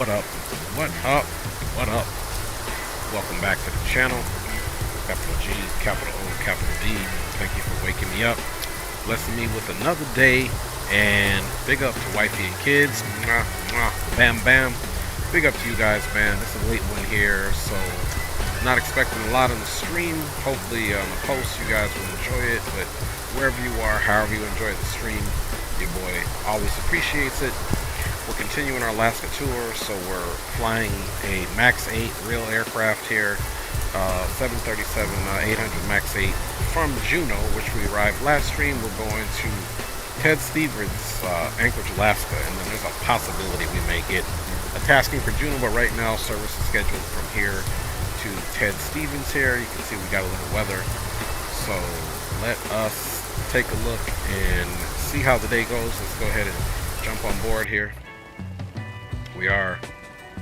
What up? What up? What up? Welcome back to the channel. Capital G, capital O, capital D. Thank you for waking me up, blessing me with another day, and big up to wifey and kids. Mwah, mwah, bam, bam. Big up to you guys, man. This is a late one here, so not expecting a lot on the stream. Hopefully on the post you guys will enjoy it, but wherever you are, however you enjoy the stream, your boy always appreciates it. We're continuing our Alaska tour, so we're flying a MAX 8 real aircraft here, 737-800 MAX 8 from Juneau, which we arrived last stream. We're going to Ted Stevens, Anchorage, Alaska, and then there's a possibility we may get a tasking for Juneau, but right now service is scheduled from here to Ted Stevens here. You can see we got a little weather, so let us take a look and see how the day goes. Let's go ahead and jump on board here. We are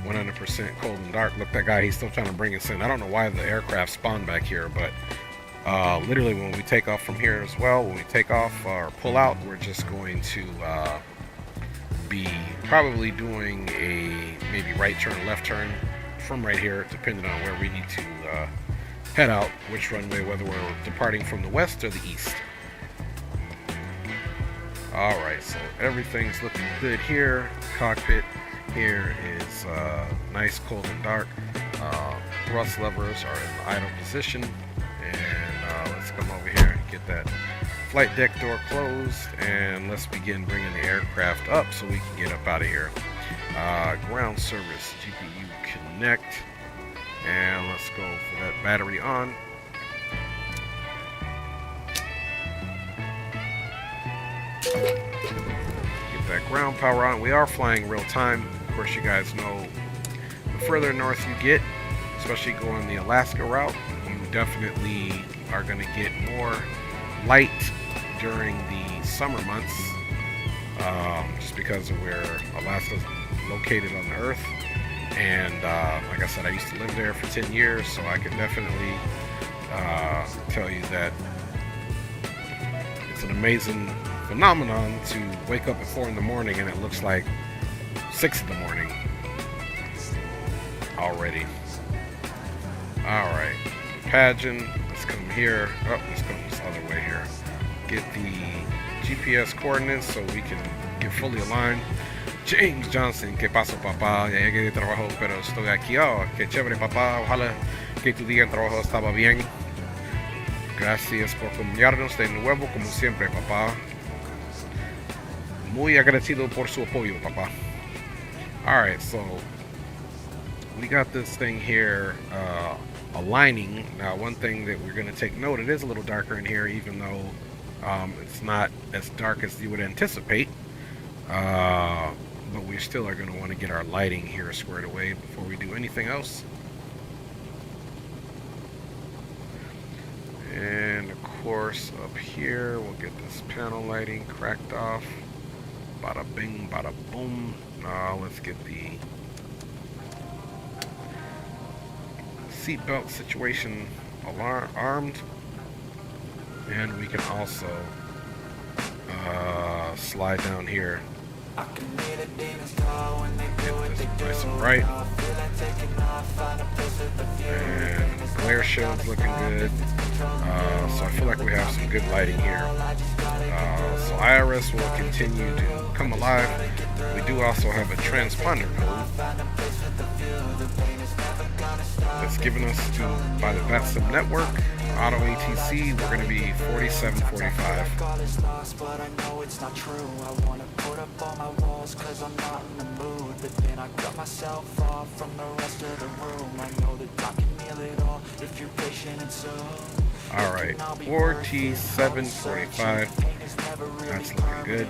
100% cold and dark. Look, that guy, he's still trying to bring us in. I don't know why the aircraft spawned back here, but literally when we take off from here as well, when we take off or pull out, we're just going to be probably doing a maybe right turn, left turn from right here, depending on where we need to head out, which runway, whether we're departing from the west or the east. Alright, so everything's looking good here. Cockpit here is nice, cold and dark. Thrust levers are in the idle position, and let's come over here and get that flight deck door closed, and let's begin bringing the aircraft up so we can get up out of here. Ground service, GPU connect, and let's go for that battery on. Get that ground power on. We are flying real time. Of course, you guys know the further north you get, especially going the Alaska route, you definitely are going to get more light during the summer months, just because of where Alaska's located on the earth. And like I said, I used to live there for 10 years, so I can definitely tell you that it's an amazing phenomenon to wake up at 4 in the morning and it looks like 6 in the morning already. Alright, pageant, let's come here. Oh, let's come this other way here. Get the GPS coordinates so we can get fully aligned. James Johnson, ¿qué pasó, papá? Ya llegué de trabajo, pero estoy aquí. Oh, qué chévere, papá. Ojalá que tu día en trabajo estaba bien. Gracias por acompañarnos de nuevo, como siempre, papá. Muy agradecido por su apoyo, papá. Alright, so we got this thing here aligning. Now, one thing that we're going to take note, it is a little darker in here, even though it's not as dark as you would anticipate. But we still are going to want to get our lighting here squared away before we do anything else. And of course, up here, we'll get this panel lighting cracked off. Bada bing, bada boom. Now let's get the seatbelt situation armed. And we can also slide down here. Get this nice and bright. And glare shield's looking good. So I feel like we have some good lighting here. So IRS will continue to come alive. We do also have a transponder code that's given us by the VATSIM network. Auto ATC, we're going to be 4745. Alright, 4745. That's looking good.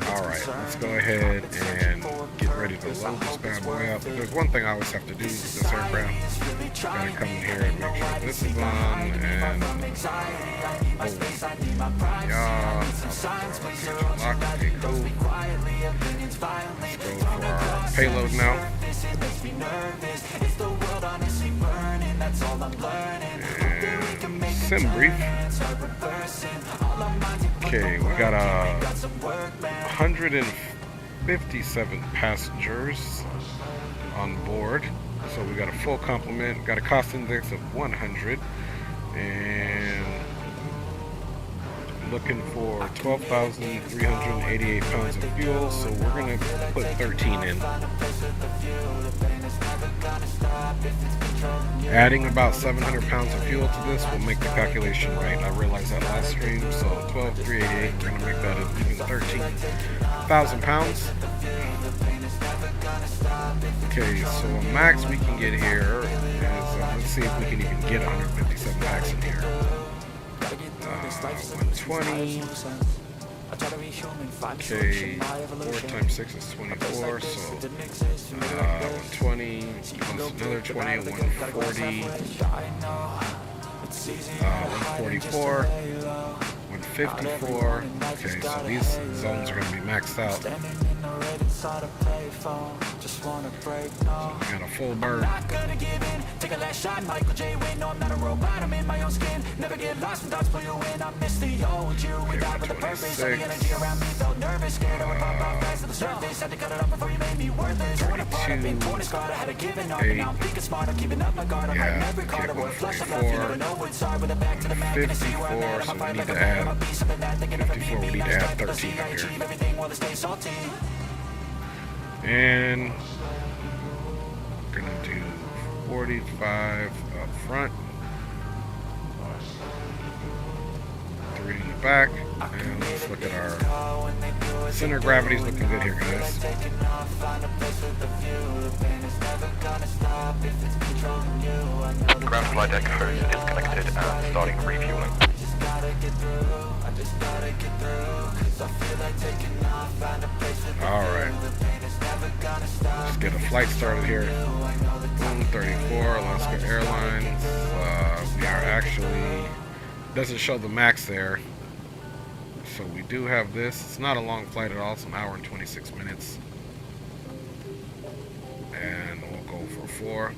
Alright, let's go ahead and get ready to load this bad boy up. There's one thing I always have to do with this aircraft. Gotta come in here and make sure this is on, and okay, cool. Let's go for our payload now. And sim brief. Okay, we got 100 and 57 passengers on board. So we got a full complement, got a cost index of 100, and looking for 12,388 pounds of fuel, so we're gonna put 13 in. Adding about 700 pounds of fuel to this will make the calculation right. I realized that last stream, so 12,388, we're gonna make that even 13,000 pounds. Okay, so a max we can get here is, let's see if we can even get 157 max in here. 120. Okay, 4 times 6 is 24, so 120, another 20, 140, 144, 154. Okay, so these zones are going to be maxed out. So we got a full bird. 54, so we need to add 54, we need to add 13 up here. And we're gonna do 45 up front, 3 in the back, and let's look at our center gravity's looking good here, guys. Ground flight deck hose is connected and starting refueling. Alright. Let's get a flight started here. Boom, 34, Alaska Airlines. We are actually, doesn't show the max there. So we do have this. It's not a long flight at all. It's an hour and 26 minutes. And we'll go for 4.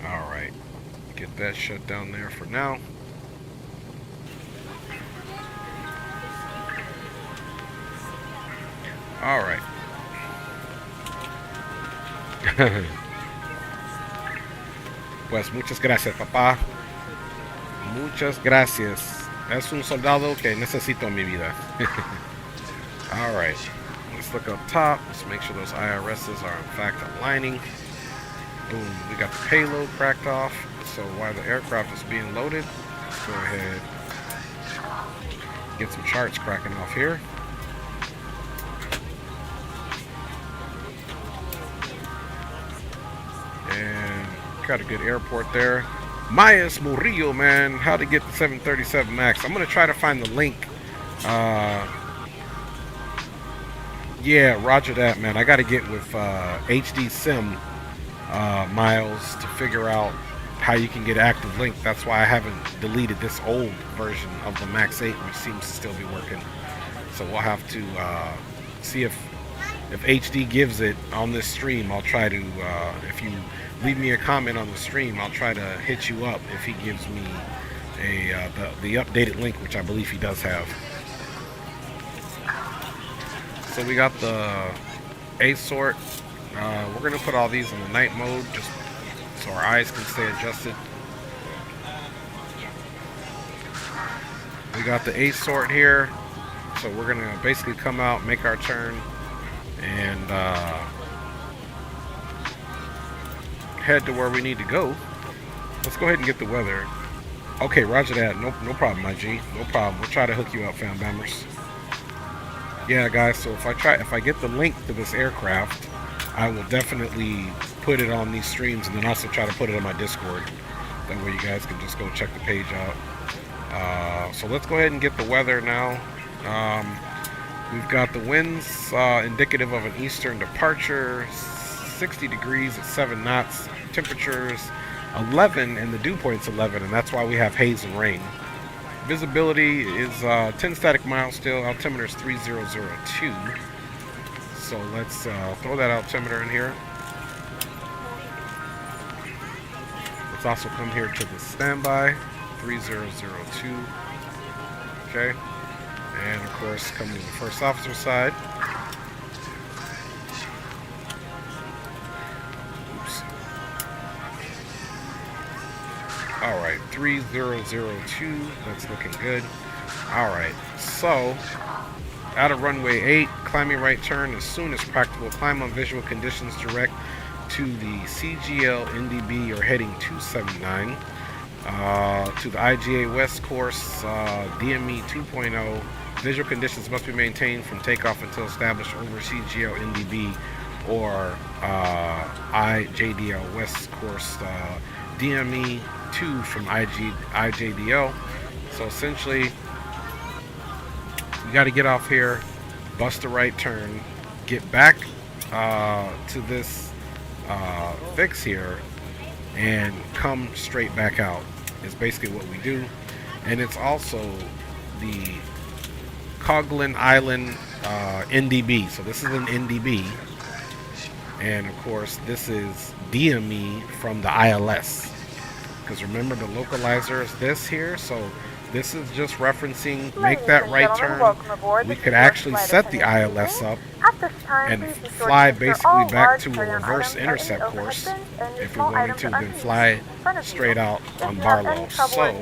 Alright. Get that shut down there for now. Alright. Pues muchas gracias, papá. Muchas gracias. Es un soldado que necesito en mi vida. Alright. Let's look up top. Let's make sure those IRSs are in fact aligning. Boom. We got the payload cracked off. So while the aircraft is being loaded, let's go ahead. Get some charts cracking off here. And got a good airport there. Mayas Murillo, man, how to get the 737 MAX. I'm gonna try to find the link. Yeah, roger that, man. I gotta get with HD Sim Miles to figure out how you can get active link. That's why I haven't deleted this old version of the Max 8, which seems to still be working. So we'll have to see if HD gives it on this stream. I'll try to, if you leave me a comment on the stream, I'll try to hit you up if he gives me the updated link, which I believe he does have. So we got the A sort. We're gonna put all these in the night mode just so our eyes can stay adjusted. We got the A sort here, so we're gonna basically come out, make our turn, and head to where we need to go. Let's go ahead and get the weather. Okay, roger that. No problem, my G. No problem. We'll try to hook you up, fam bammers. Yeah, guys. So if I get the link to this aircraft, I will definitely put it on these streams, and then also try to put it on my Discord. That way, you guys can just go check the page out. So let's go ahead and get the weather now. We've got the winds indicative of an eastern departure. 60 degrees at 7 knots. Temperatures 11, and the dew point's 11, and that's why we have haze and rain. Visibility is 10 static miles still. Altimeter is 3002. So let's throw that altimeter in here. Let's also come here to the standby 3002. Okay. And of course, coming to the first officer side. Oops. All right, 3002. That's looking good. All right, so out of runway 8, climbing right turn as soon as practical. Climb on visual conditions direct to the CGL NDB or heading 279. To the IGA West course, DME 2.0. Visual conditions must be maintained from takeoff until established over CGL NDB or IJDL West course, DME 2 from IJDL. So essentially, you got to get off here, bust a right turn, get back to this fix here, and come straight back out. Is basically what we do. And it's also the Coghlan Island NDB. So this is an NDB, and of course this is DME from the ILS, because remember the localizer is this here. So this is just referencing, make that right turn. We could actually set the ILS up and fly basically back to a reverse intercept course if we're going to, then fly straight out on Barlow. So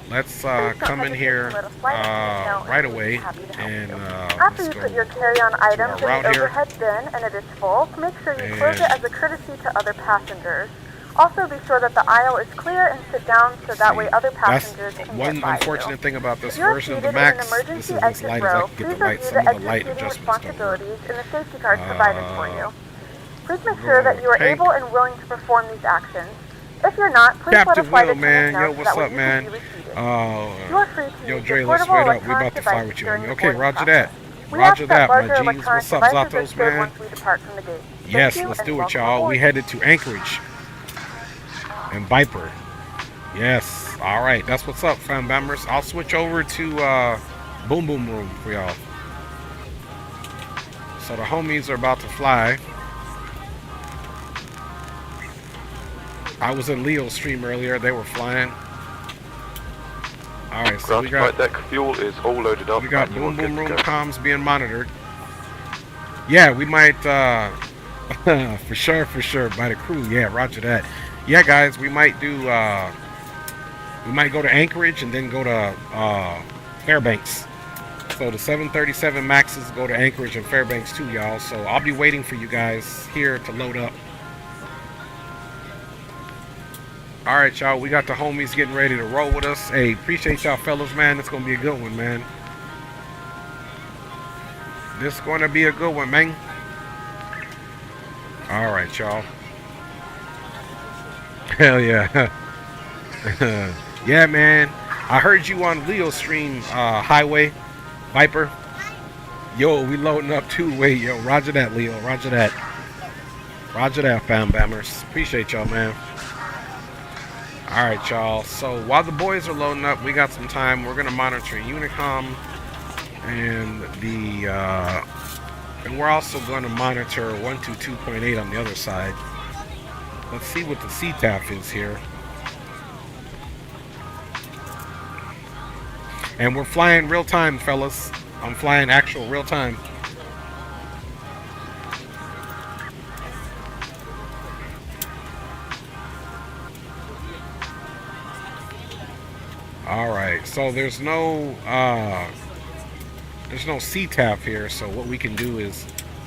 let's come in here right away and let's go your carry-on items to our route here. Bin and it is full, make sure you close it as a courtesy to other passengers. Also, be sure that the aisle is clear and sit down so that way other passengers can get by you. One unfortunate thing about this version of the Max, this is as light as I can get the light, some of the light adjustments don't work. In the safety cards provided for you. Please make sure that you are able and willing to perform these actions. If you're not, please let a flight attendant know so that way you can be reseated. You are free to use Dre, your let's portable wait up. We about to fly with you. Okay, roger that. We ask Roger that that, my larger G's. What's up, electronic devices Zatos, are stored man? once we depart from the gate. Yes, Thank you let's and do it, welcome y'all. aboard. We headed to Anchorage and Viper. Yes. All right, that's what's up, fam bombers. I'll switch over to Boom Boom Room for y'all. So the homies are about to fly. I was in Leo's stream earlier. They were flying. All right, so we got deck fuel is all loaded up. We got Boom Boom Room comms being monitored. Yeah, we might for sure by the crew. Yeah, roger that. Yeah, guys, we might do we might go to Anchorage and then go to Fairbanks. So the 737 Maxes go to Anchorage and Fairbanks too, y'all. So I'll be waiting for you guys here to load up. All right, y'all, we got the homies getting ready to roll with us. Hey, appreciate y'all fellas, man. It's gonna be a good one, man. This is gonna be a good one, man. All right, y'all. Hell yeah. Yeah, man. I heard you on Leo's stream, Highway Viper. Yo, we loading up too. Wait, yo, roger that, Leo. Roger that. Roger that, fam bammers. Appreciate y'all, man. All right, y'all. So while the boys are loading up, we got some time. We're gonna monitor Unicom and the and we're also gonna monitor 122.8 on the other side. Let's see what the CTAF is here. And we're flying real time, fellas. I'm flying actual real time. All right, so there's no CTAF here, so what we can do is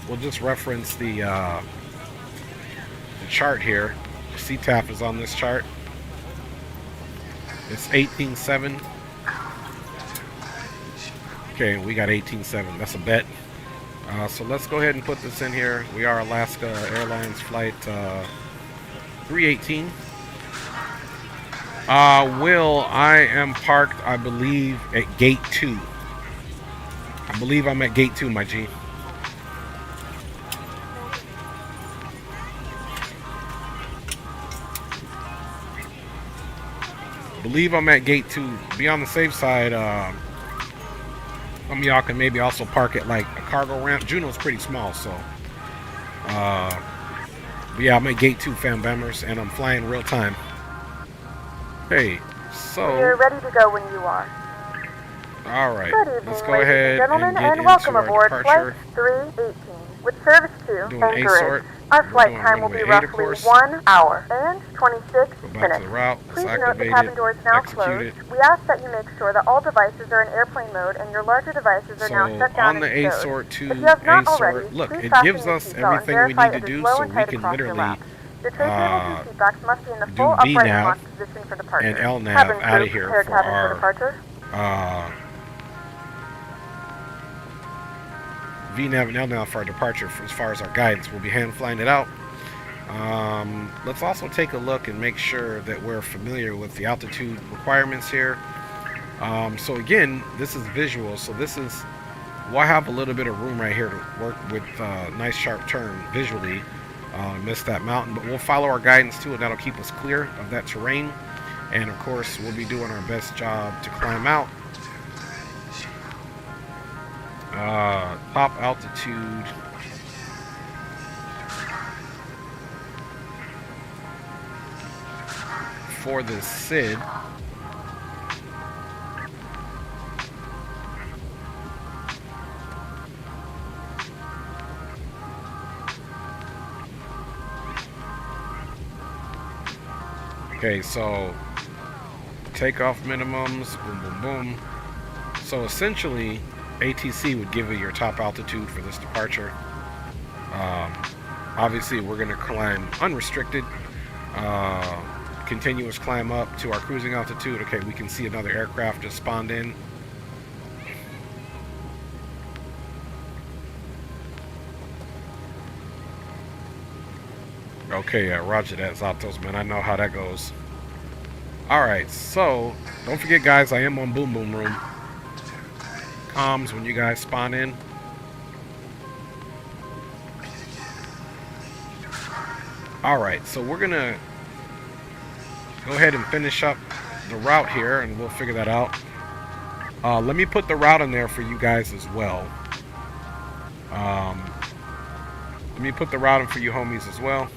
we'll just reference the chart here. CTAF is on this chart. It's 18.7. Okay, we got 18.7. That's a bet. So let's go ahead and put this in here. We are Alaska Airlines flight 318. Will, I am parked, I believe, at gate 2. I believe I'm at gate 2, my G. Believe I'm at gate 2. Be on the safe side. Some of y'all can maybe also park at like a cargo ramp. Juneau's pretty small, so but yeah, I'm at gate 2, fam bammers, and I'm flying real time. Hey, so we're ready to go when you are. All right, Good evening, let's go ladies ahead and gentlemen, and get and welcome into our aboard departure. Flight 318 with service to Doing Anchorage. A-sort. Our We're flight doing time will be runway 8, of roughly course. 1 hour and 26 Go back minutes. to the route. Let's Please note the activate cabin it. doors now Execute it. closed. We ask that you make sure that all devices are in airplane mode and your larger devices are now So shut down on the and stowed. A-sort to If you have not already, A-sort, look, please it fasten gives your us seatbelt and everything we verify need to it is do, low so and we tight can across your literally lap. The tray tables and seat backs must be in the do full upright and VNAV locked position for departure. and LNAV Cabin out crew, of here prepare for cabin for our departure. VNAV and LNAV for our departure. As far as our guidance, we'll be hand flying it out. Let's also take a look and make sure that we're familiar with the altitude requirements here. So again, this is visual, so this is, we'll have a little bit of room right here to work with nice sharp turn visually. Miss that mountain, but we'll follow our guidance too, and that'll keep us clear of that terrain. And of course, we'll be doing our best job to climb out. Top altitude for this SID. Okay, so takeoff minimums, boom, boom, boom. So essentially, ATC would give you your top altitude for this departure. Obviously, we're going to climb unrestricted, continuous climb up to our cruising altitude. Okay, we can see another aircraft just spawned in. Okay, yeah, roger that, Zatos, man. I know how that goes. Alright, so, don't forget, guys, I am on Boom Boom Room. Comms when you guys spawn in. Alright, so we're going to go ahead and finish up the route here, and we'll figure that out. Let me put the route in there for you guys as well. Let me put the route in for you homies as well.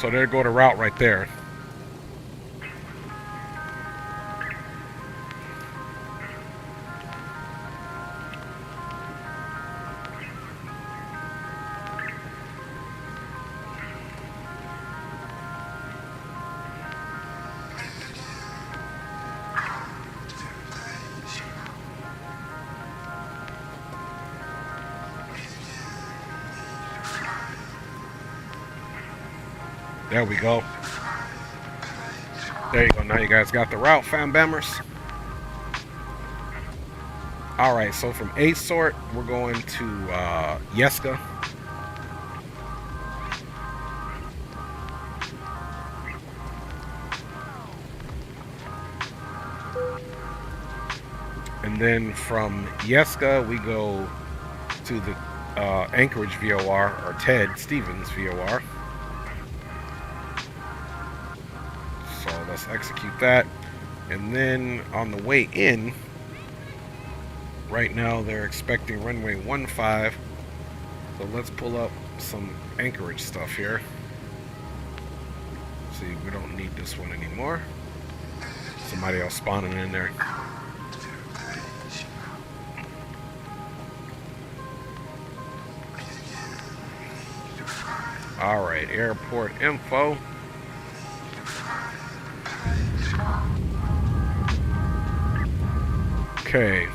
So there go the route right there. There we go. There you go. Now you guys got the route, fam bammers. Alright, so from A-sort, we're going to Yeska. And then from Yeska, we go to the Anchorage VOR, or Ted Stevens VOR. So let's execute that. And then on the way in, right now they're expecting runway 15. So let's pull up some Anchorage stuff here. See, we don't need this one anymore. Somebody else spawning in there. Alright, airport info. Okay.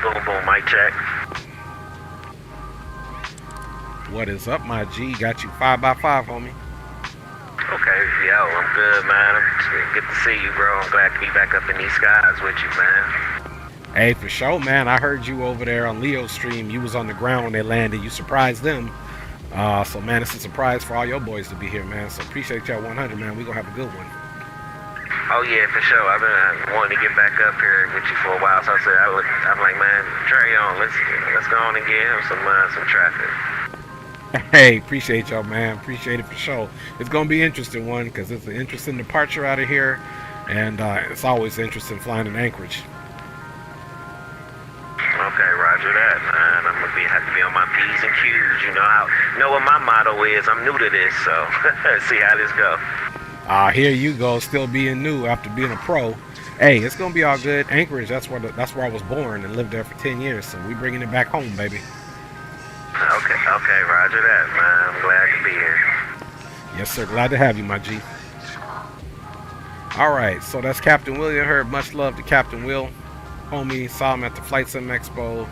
Boom, boom, mic check. What is up, my G? Got you 5x5, homie. Okay, yo, I'm good, man. Good to see you, bro. I'm glad to be back up in these skies with you, man. Hey, for sure, man. I heard you over there on Leo's stream. You was on the ground when they landed. You surprised them. So man, it's a surprise for all your boys to be here, man. So appreciate y'all 100, man. We gonna have a good one. Oh yeah, for sure. I've been wanting to get back up here with you for a while, so I said I'm like, man, Trey on. Let's go on and get him some traffic. Hey, appreciate y'all, man. Appreciate it for sure. It's gonna be an interesting one because it's an interesting departure out of here, and it's always interesting flying in Anchorage. Okay, roger that, man. I'm gonna have to be on my P's and Q's. You know what my motto is. I'm new to this, so see how this go. Here you go, still being new after being a pro. Hey, it's gonna be all good. Anchorage, that's where I was born and lived there for 10 years. So we bringing it back home, baby. Okay, roger that, man. I'm glad to be here. Yes, sir. Glad to have you, my G. All right, so that's Captain Will. You heard. Much love to Captain Will. Homie, saw him at the Flight Sim Expo,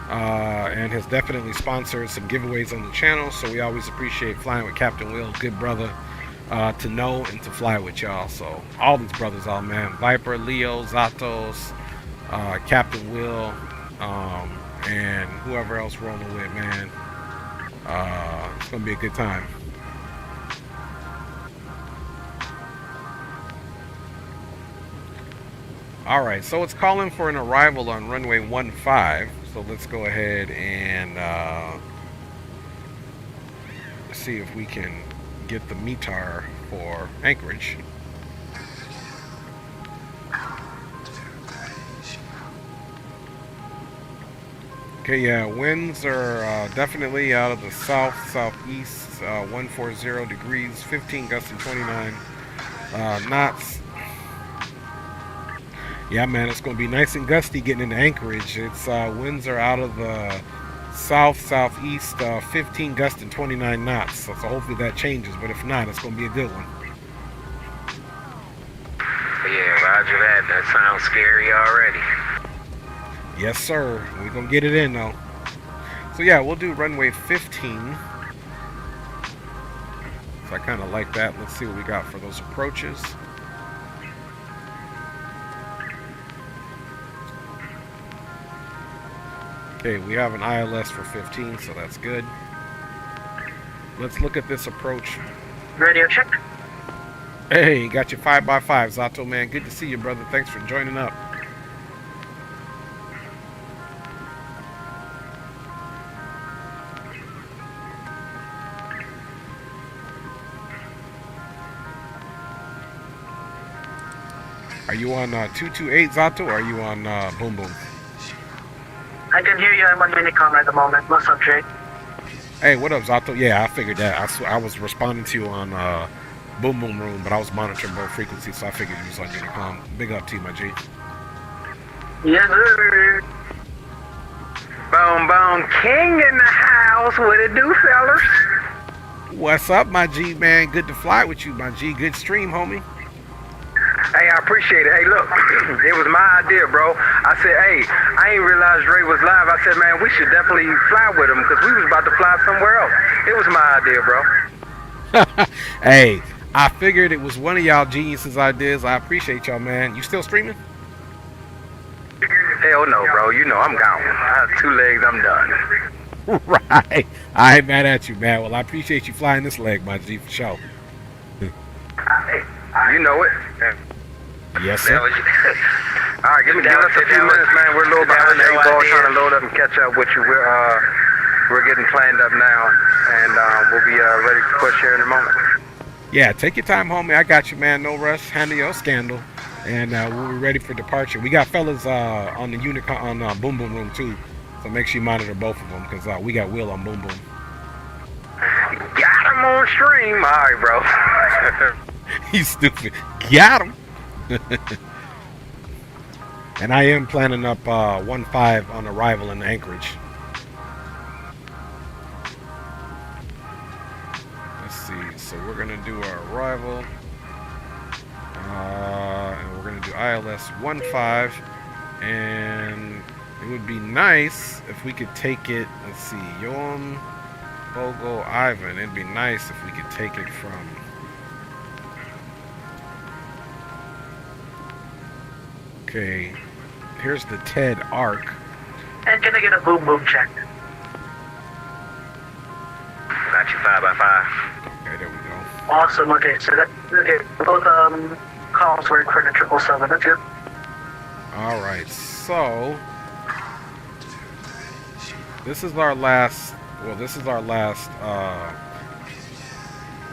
and has definitely sponsored some giveaways on the channel. So we always appreciate flying with Captain Will. Good brother to know and to fly with y'all. So all these brothers, all man, Viper, Leo, Zatos, Captain Will, and whoever else rolling with, man. It's gonna be a good time. All right, so it's calling for an arrival on runway 15. So let's go ahead and see if we can get the METAR for Anchorage. Okay, yeah, winds are definitely out of the southeast, 140 degrees, 15 gusts and 29 knots. Yeah, man, it's going to be nice and gusty getting into Anchorage. It's winds are out of the southeast, 15 gusts and 29 knots. So hopefully that changes, but if not, it's going to be a good one. Yeah, roger that. That sounds scary already. Yes, sir. We're going to get it in, though. So, yeah, we'll do runway 15. So I kind of like that. Let's see what we got for those approaches. Okay, we have an ILS for 15, so that's good. Let's look at this approach. Radio check. Hey, got you 5x5, Zato, man. Good to see you, brother. Thanks for joining up. Are you on 228, Zato, or are you on Boom Boom? I can hear you. I'm on Minicom at the moment. What's up, Jay? Hey, what up, Zato? Yeah, I figured that. I was responding to you on Boom Boom Room, but I was monitoring both frequencies, so I figured you was on Unicom. Big up to you, my G. Yes, sir. Boom Boom King in the house. What it do, fellas? What's up, my G, man? Good to fly with you, my G. Good stream, homie. Hey, I appreciate it. Hey, look, it was my idea, bro. I said, hey, I ain't realized Dre was live. I said, man, we should definitely fly with him because we was about to fly somewhere else. It was my idea, bro. Hey, I figured it was one of y'all geniuses' ideas. I appreciate y'all, man. You still streaming? Hell no, bro. You know I'm gone. I have 2 legs. I'm done. Right. I ain't mad at you, man. Well, I appreciate you flying this leg, my G, for sure. You know it. Yes, sir. All right, give us a few minutes, man. We're a little behind the 8 ball trying to load up and catch up with you. We're getting planned up now, and we'll be ready to push here in a moment. Yeah, take your time, homie. I got you, man. No rush. Handle your scandal, and we'll be ready for departure. We got fellas on the Unicom on Boom Boom Room too, so make sure you monitor both of them because we got Will on Boom Boom. Got him on stream. All right, bro. He's stupid. Got him. And I am planning up 1-5 on arrival in Anchorage. Let's see. So we're gonna do our arrival, and we're gonna do ILS 1-5, and it would be nice if we could take it. Let's see, Yom, Bogo, Ivan. It'd be nice if we could take it from. Okay, here's the TED arc. And can I get a boom boom check? Got you 5x5. Okay, there we go. Awesome. Okay, so both columns work for the 777. That's good. All right, so this is our last. Well, this is our last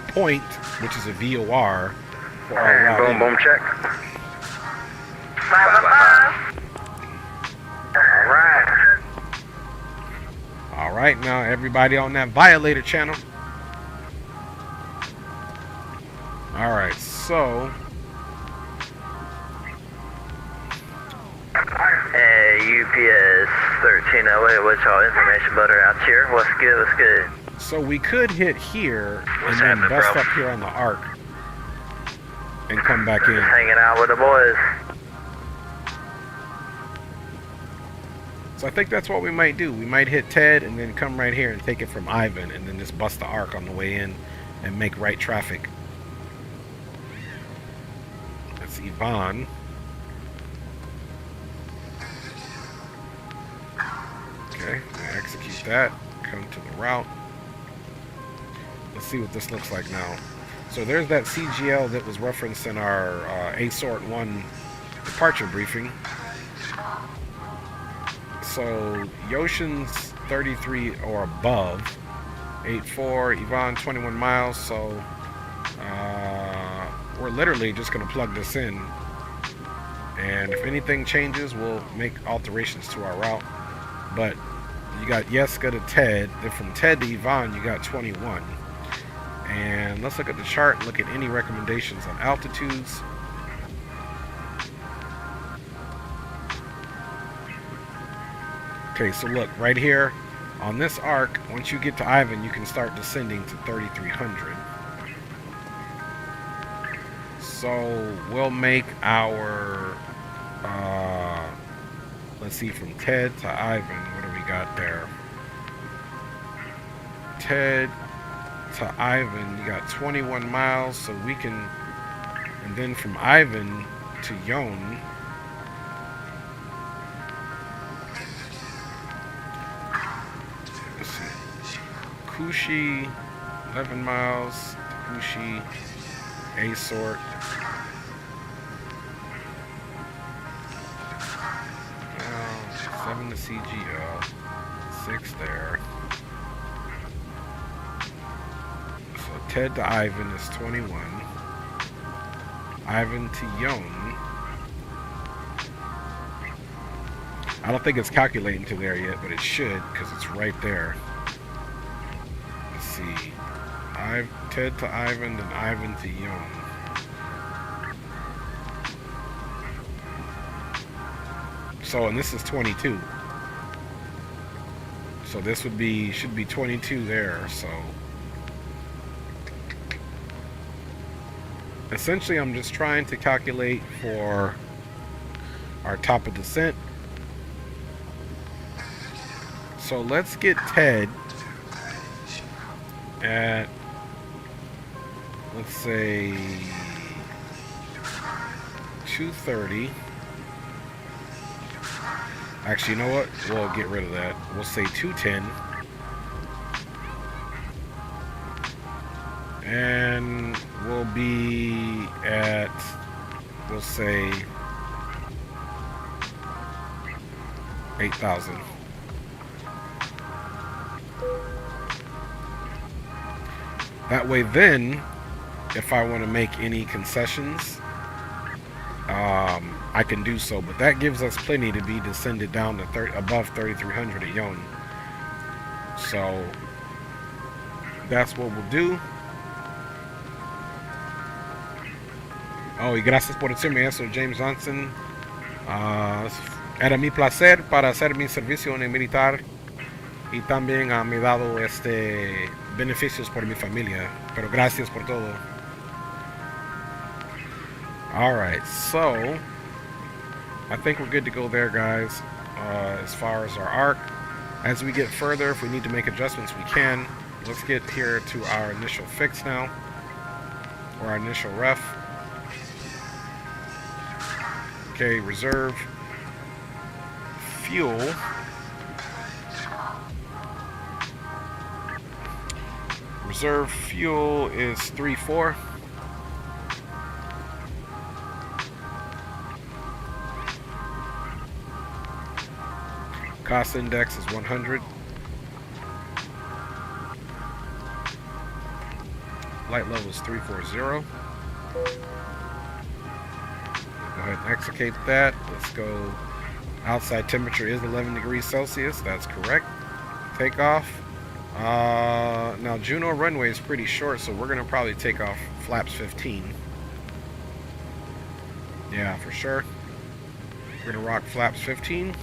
point, which is a VOR for our route. Boom, boom, check. 5x5. All right. All right, now everybody on that Violator channel. All right, so Hey, UPS 1308, what's y'all information butter out here? What's good, what's good? so we could hit here What's and then happening, bust bro? up here on the arc and come back in. Hanging out with the boys. So I think that's what we might do. We might hit Ted and then come right here and take it from Ivan and then just bust the arc on the way in and make right traffic. That's Yvonne. Okay, we'll execute that. Come to the route. Let's see what this looks like now. So there's that CGL that was referenced in our A-Sort 1 departure briefing. So Yoshin's 33 or above, 8.4, Yvonne 21 miles. So we're literally just going to plug this in, and if anything changes, we'll make alterations to our route. But you got Yeska to Ted, then from Ted to Yvonne you got 21. And let's look at the chart and look at any recommendations on altitudes. Okay, so look, right here on this arc, once you get to Ivan, you can start descending to 3,300. So we'll make our, let's see, from Ted to Ivan, what do we got there? Ted to Ivan, you got 21 miles, so we can, and then from Ivan to Yon, let's see, Kushi, 11 miles, Kushi, A-Sort, 7 to CGL, 6 there. So Ted to Ivan is 21. Ivan to Yon. I don't think it's calculating to there yet, but it should, because it's right there. Let's see. Ted to Ivan, then Ivan to Yon. So, and this is 22. So this would be, should be 22 there, so. Essentially, I'm just trying to calculate for our top of descent. So let's get Ted at, let's say, 230. Actually, you know what? We'll get rid of that. We'll say 210. And we'll be at, we'll say, 8,000. That way then, if I want to make any concessions, I can do so, but that gives us plenty to be descended down to above 3,300 at Yon. So that's what we'll do. Oh, y gracias por decirme eso, James Johnson. Era mi placer para hacer mi servicio en el militar y también me ha dado beneficios por mi familia, pero gracias por todo. Alright, so I think we're good to go there, guys, as far as our arc. As we get further, if we need to make adjustments, we can. Let's get here to our initial fix now, or our initial ref. Okay, reserve fuel. reserve fuel is 3.4. Cost index is 100. Light level is 340. Go ahead and execute that. Let's go. Outside temperature is 11 degrees Celsius. That's correct. Takeoff. Now Juneau runway is pretty short, so we're gonna probably take off flaps 15. Yeah, for sure. We're gonna rock flaps 15.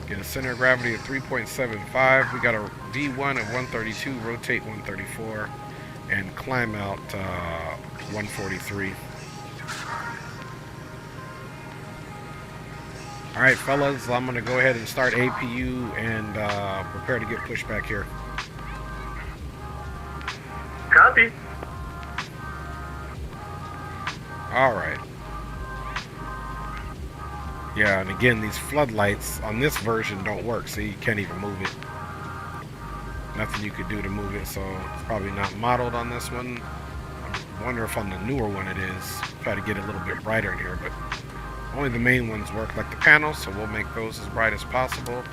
Get a center of gravity of 3.75. We got a V1 at 132, rotate 134, and climb out 143. Alright, fellas, I'm going to go ahead and start APU and prepare to get pushed back here. Copy. Alright. Yeah, and again, these floodlights on this version don't work, so you can't even move it. Nothing you could do to move it, so it's probably not modeled on this one. I wonder if on the newer one it is. Try to get it a little bit brighter in here, but only the main ones work like the panels, so we'll make those as bright as possible.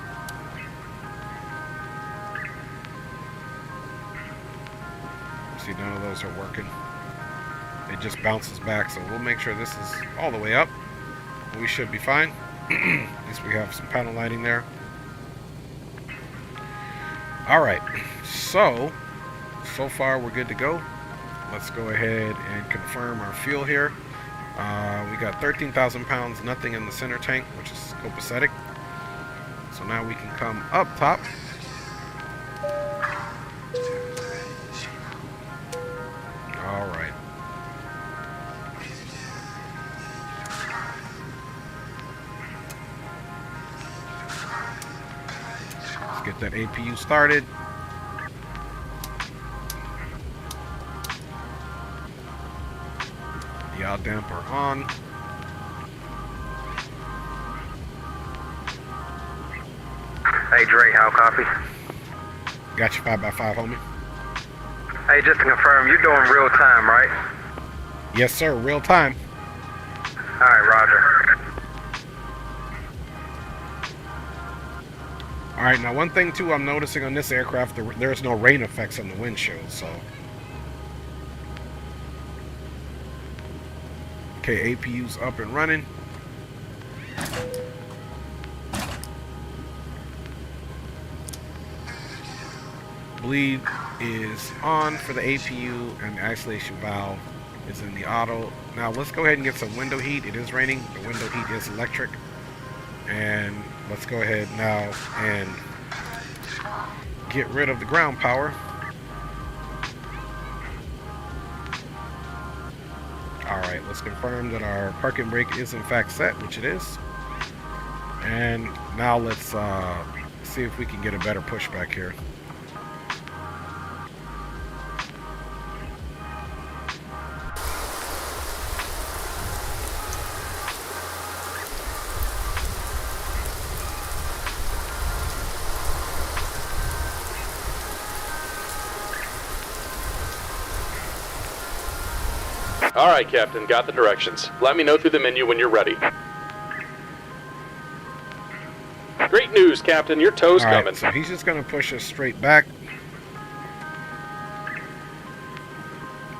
See, none of those are working. It just bounces back, so we'll make sure this is all the way up. We should be fine. At least we have some panel lighting there. Alright, so far we're good to go. Let's go ahead and confirm our fuel here. We got 13,000 pounds, nothing in the center tank, which is copacetic. So now we can come up top. Alright. Let's get that APU started. Yaw damper on. Hey Dre, how copy? Got you 5x5, homie. Hey, just to confirm, you're doing real time, right? Yes, sir. Real time. Alright, roger. Alright, now one thing too I'm noticing on this aircraft, there's no rain effects on the windshield, so. Okay, APU's up and running. Bleed is on for the APU, and the isolation valve is in the auto. Now let's go ahead and get some window heat. It is raining. The window heat is electric. And let's go ahead now and get rid of the ground power. Alright, let's confirm that our parking brake is in fact set, which it is. And now let's see if we can get a better pushback here. All right, Captain, got the directions. Let me know through the menu when you're ready. Great news, Captain. Your tow's coming. So he's just going to push us straight back.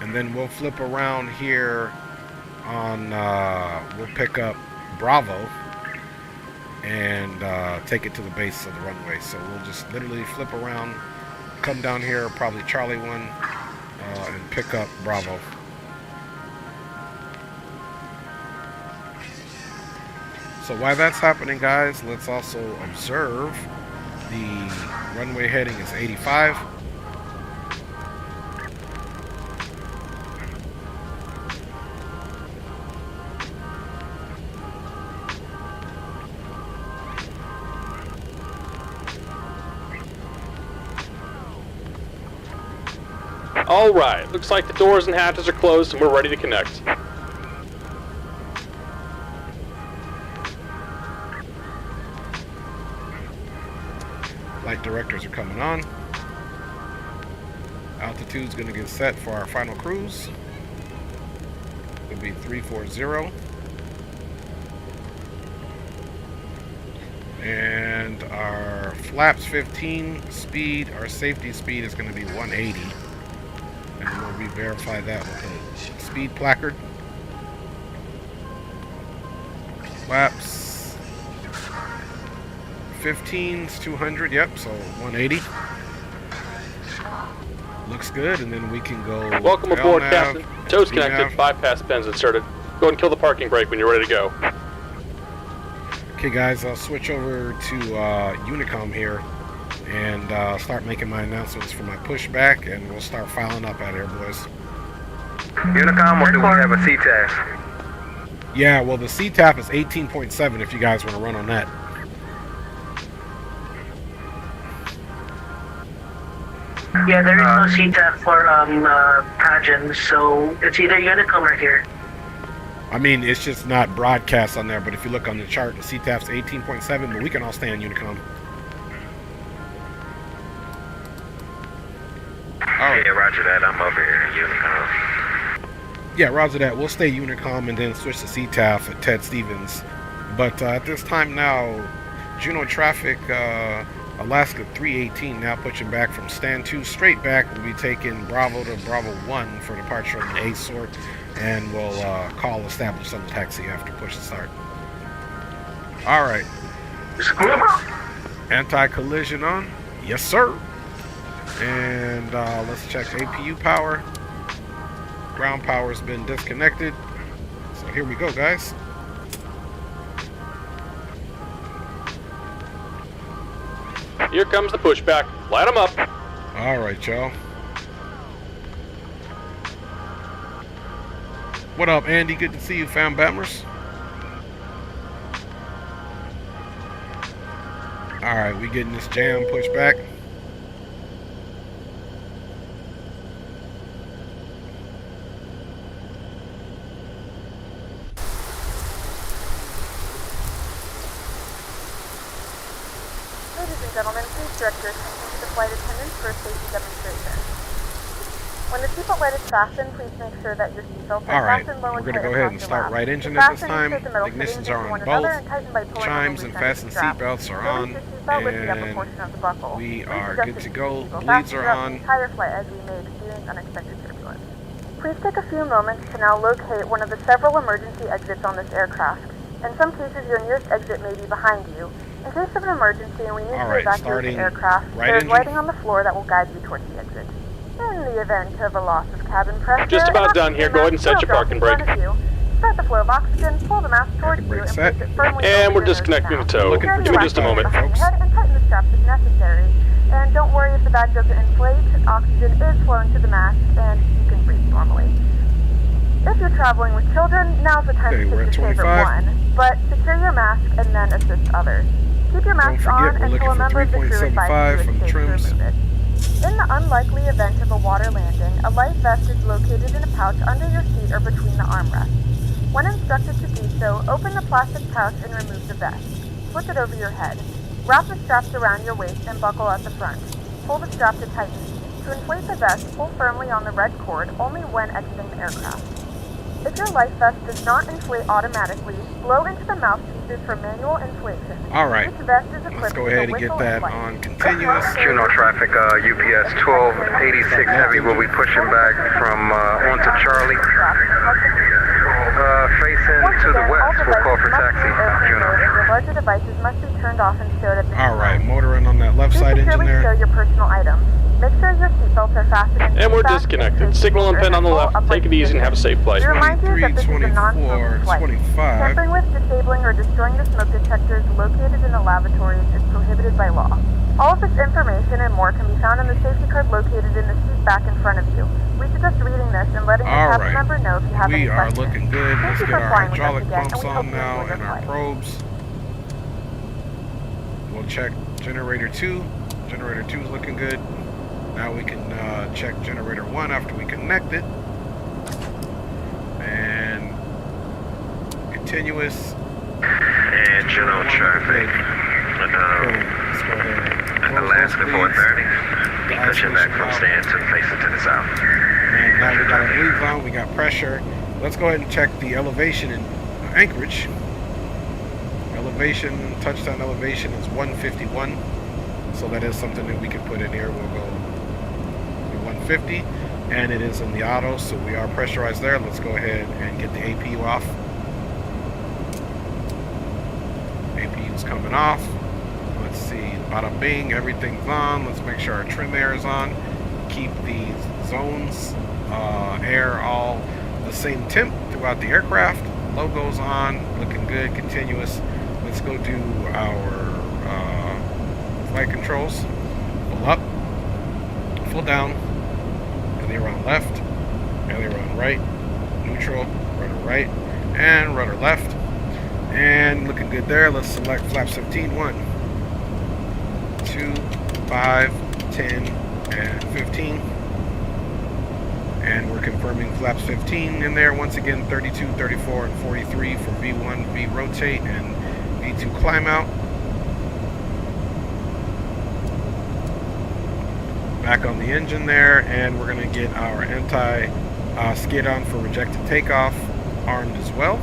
And then we'll flip around here on, we'll pick up Bravo and take it to the base of the runway. So we'll just literally flip around, come down here, probably Charlie 1, and pick up Bravo. So while that's happening, guys, let's also observe the runway heading is 85. All right, looks like the doors and hatches are closed and we're ready to connect. Flight directors are coming on. Altitude's going to get set for our final cruise. It'll be 340. And our flaps 15 speed, our safety speed is going to be 180. And we'll re-verify that with the speed placard. Flaps 15's 200, yep, so 180. Looks good, and then we can go. Welcome aboard, Captain. Toes connected, bypass pins inserted. Go ahead and kill the parking brake when you're ready to go. Okay, guys, I'll switch over to Unicom here and start making my announcements for my pushback, and we'll start filing up out here, boys. Unicom, or do we have a CTAF? Yeah, well, the CTAF is 18.7 if you guys want to run on that. Yeah, there is no CTAF for pageants, so it's either Unicom or here. I mean, it's just not broadcast on there, but if you look on the chart, the CTAF's 18.7, but we can all stay on Unicom. Alright. Yeah, roger that. I'm over here in Unicom. Yeah, roger that. We'll stay Unicom and then switch to CTAF at Ted Stevens. But at this time now, Juneau traffic, Alaska 318 now pushing back from stand 2 straight back. We'll be taking Bravo to Bravo 1 for departure on the A sort, and we'll call establish on the taxi after push to start. Alright. Anti-collision on. Yes, sir. And let's check APU power. Ground power has been disconnected. So here we go, guys. Here comes the pushback. Light them up. All right, y'all. What up, Andy? Good to see you, fam bammers. All right, we getting this jam pushed back. Gentlemen, please direct your attention to the flight attendants for a safety demonstration. When the seatbelt light is fastened, please make sure that your seatbelts are fastened low and tight. We're going to go ahead and start right engine at this time. Ignitions are on both. Chimes and fasten seatbelts are on. And we are good to go. Bleeds are on. Entire flight as we may experience unexpected turbulence. Please take a few moments to now locate one of the several emergency exits on this aircraft. In some cases, your nearest exit may be behind you. In case of an emergency and we need to evacuate the aircraft, there is lighting on the floor that will guide you towards the exit. In the event of a loss of cabin pressure, just about done here. Go ahead and set your parking brake. Start the flow of oxygen, pull the mask towards you, and place it firmly and we're disconnecting the tow. Give me just a moment, folks. And tighten the straps if necessary. And don't worry if the bag doesn't inflate. Oxygen is flowing to the mask, and you can breathe normally. If you're traveling with children, now's the time to take your favorite one. But secure your mask and then assist others. Keep your mask on until a member of the crew advises you it's safe to remove it. In the unlikely event of a water landing, a life vest is located in a pouch under your seat or between the armrests. When instructed to do so, open the plastic pouch and remove the vest. Flip it over your head. Wrap the straps around your waist and buckle at the front. Pull the strap to tighten. To inflate the vest, pull firmly on the red cord only when exiting the aircraft. If your life vest does not inflate automatically, blow into the mouthpieces for manual inflation. Alright, let's go ahead and get that on continuous. Juneau traffic, UPS 1286 Heavy will be pushing back from onto Charlie. Facing to the west, we'll call for taxi, Juneau. Your larger devices must be turned off and stowed at the Alright, motoring on that left side engine there. Show your personal items. Make sure your seatbelts are fastened and we're disconnected. Signal and pin on the left. Take it easy and have a safe flight. 23, 24, 25. Tampering with, disabling, or destroying the smoke detectors located in the lavatories is prohibited by law. All of this information and more can be found in the safety card located in the seat back in front of you. We suggest reading this and letting your cabin member know if you have any questions. We are looking good. Let's get our hydraulic pumps on now and our probes. We'll check generator 2. Generator 2 is looking good. Now we can check generator 1 after we connect it. And continuous. And Juneau traffic. Okay, let's go ahead. Alaska 430. Be pushing back from Stanton, facing to the south. And now we got our leads on, we got pressure. Let's go ahead and check the elevation in Anchorage. Elevation, touchdown elevation is 151. So that is something that we can put in here. We'll go to 150. And it is in the auto, so we are pressurized there. Let's go ahead and get the APU off. APU's coming off. Let's see, bada bing, everything's on. Let's make sure our trim air is on. Keep the zones, air all the same temp throughout the aircraft. Logo's on, looking good, continuous. Let's go do our flight controls. Full up, full down. Aileron left, aileron right, neutral, rudder right, and rudder left. And looking good there. Let's select flaps 15. 1, 2, 5, 10, and 15. And we're confirming flaps 15 in there. Once again, 32, 34, and 43 for V1, V rotate, and V2 climb out. Back on the engine there, and we're going to get our anti-skid on for rejected takeoff armed as well.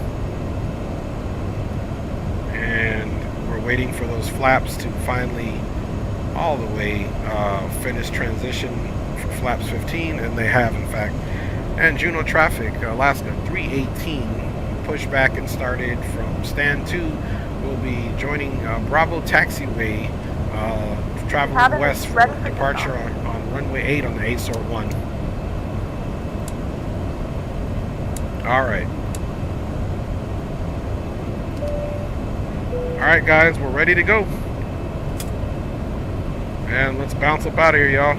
And we're waiting for those flaps to finally all the way finish transition for flaps 15, and they have in fact. And Juneau traffic, Alaska 318, pushed back and started from stand 2. We'll be joining Bravo taxiway, traveling west for departure on runway 8 on the ASOR 1. Alright. Alright guys, we're ready to go. And let's bounce up out of here, y'all.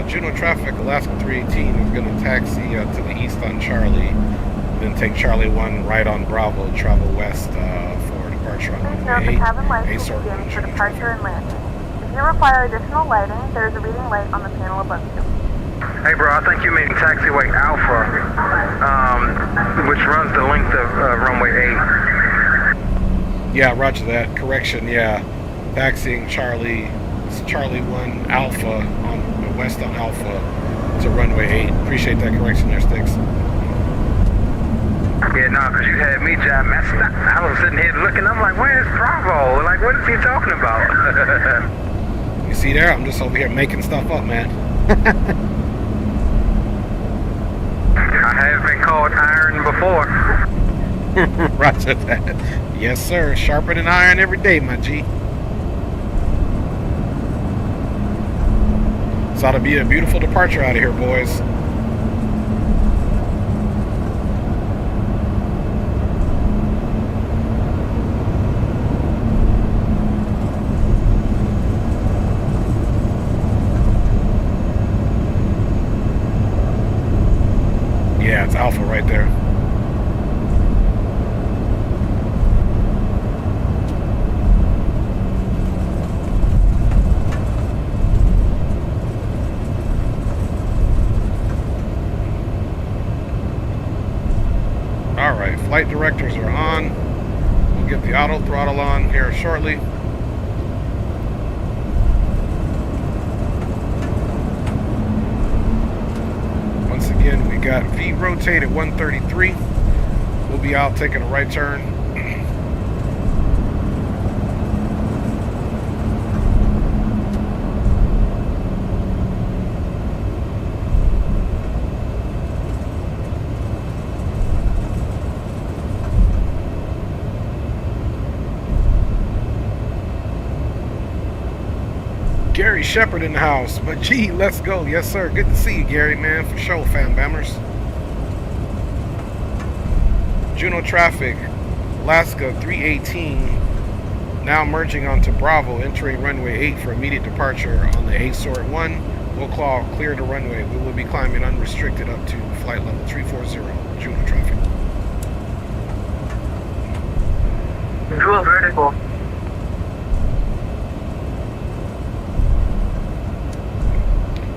Juneau traffic, Alaska 318 is going to taxi to the east on Charlie, then take Charlie 1 right on Bravo, travel west for departure on runway 8. ASOR 1 for departure and landing. If you require additional lighting, there is a reading light on the panel above you. Hey bro, I think you mean taxiway Alpha, which runs the length of runway 8. Yeah, roger that. Correction, yeah. Taxiing Charlie 1 Alpha on west on Alpha to runway 8. Appreciate that correction there, Sticks. Yeah, no, because you had me job messed up. I was sitting here looking, I'm like, where's Bravo? Like, what is he talking about? You see there? I'm just over here making stuff up, man. I have been called iron before. Roger that. Yes, sir. Sharper than iron every day, my G. This ought to be a beautiful departure out of here, boys. Yeah, it's Alpha right there. Flight directors are on. We'll get the auto throttle on here shortly. Once again, we got V rotate at 133. We'll be out taking a right turn. Gary Shepard in the house. But gee, let's go. Yes, sir. Good to see you, Gary, man. For sure, fam bammers. Juneau traffic, Alaska 318. Now merging onto Bravo, entering runway 8 for immediate departure on the ASOR 1. We'll clear the runway. We will be climbing unrestricted up to flight level 340, Juneau traffic. Dual vertical.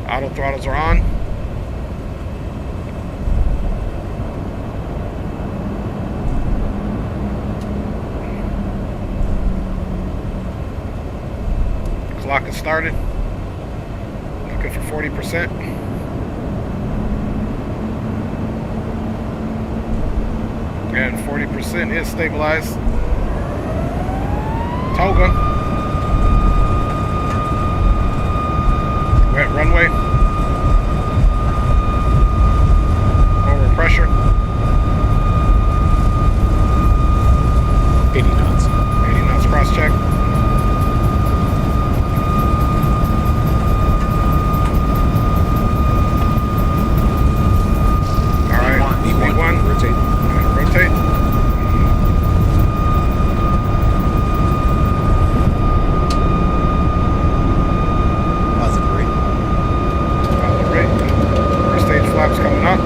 Auto throttles are on. The clock has started. Looking for 40%. And 40% is stabilized. Toga. Wet runway. Over pressure. 80 knots. 80 knots cross check. Alright, V1. Rotate. Rotate. Positive rate. Positive rate. First stage flaps coming up.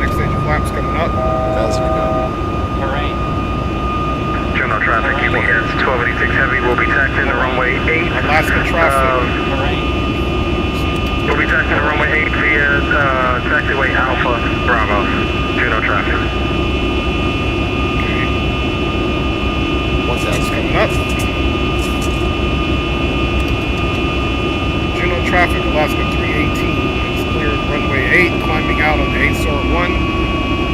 Next stage of flaps coming up. 1,000 to go. Juno traffic, UPS 1286 Heavy will be taxiing the runway 8. Alaska traffic. We'll be taxiing the runway 8 via taxiway Alpha Bravo. Juno traffic. What's that coming up? Juno traffic, Alaska 318. It's cleared runway 8, climbing out on the 8 sort 1.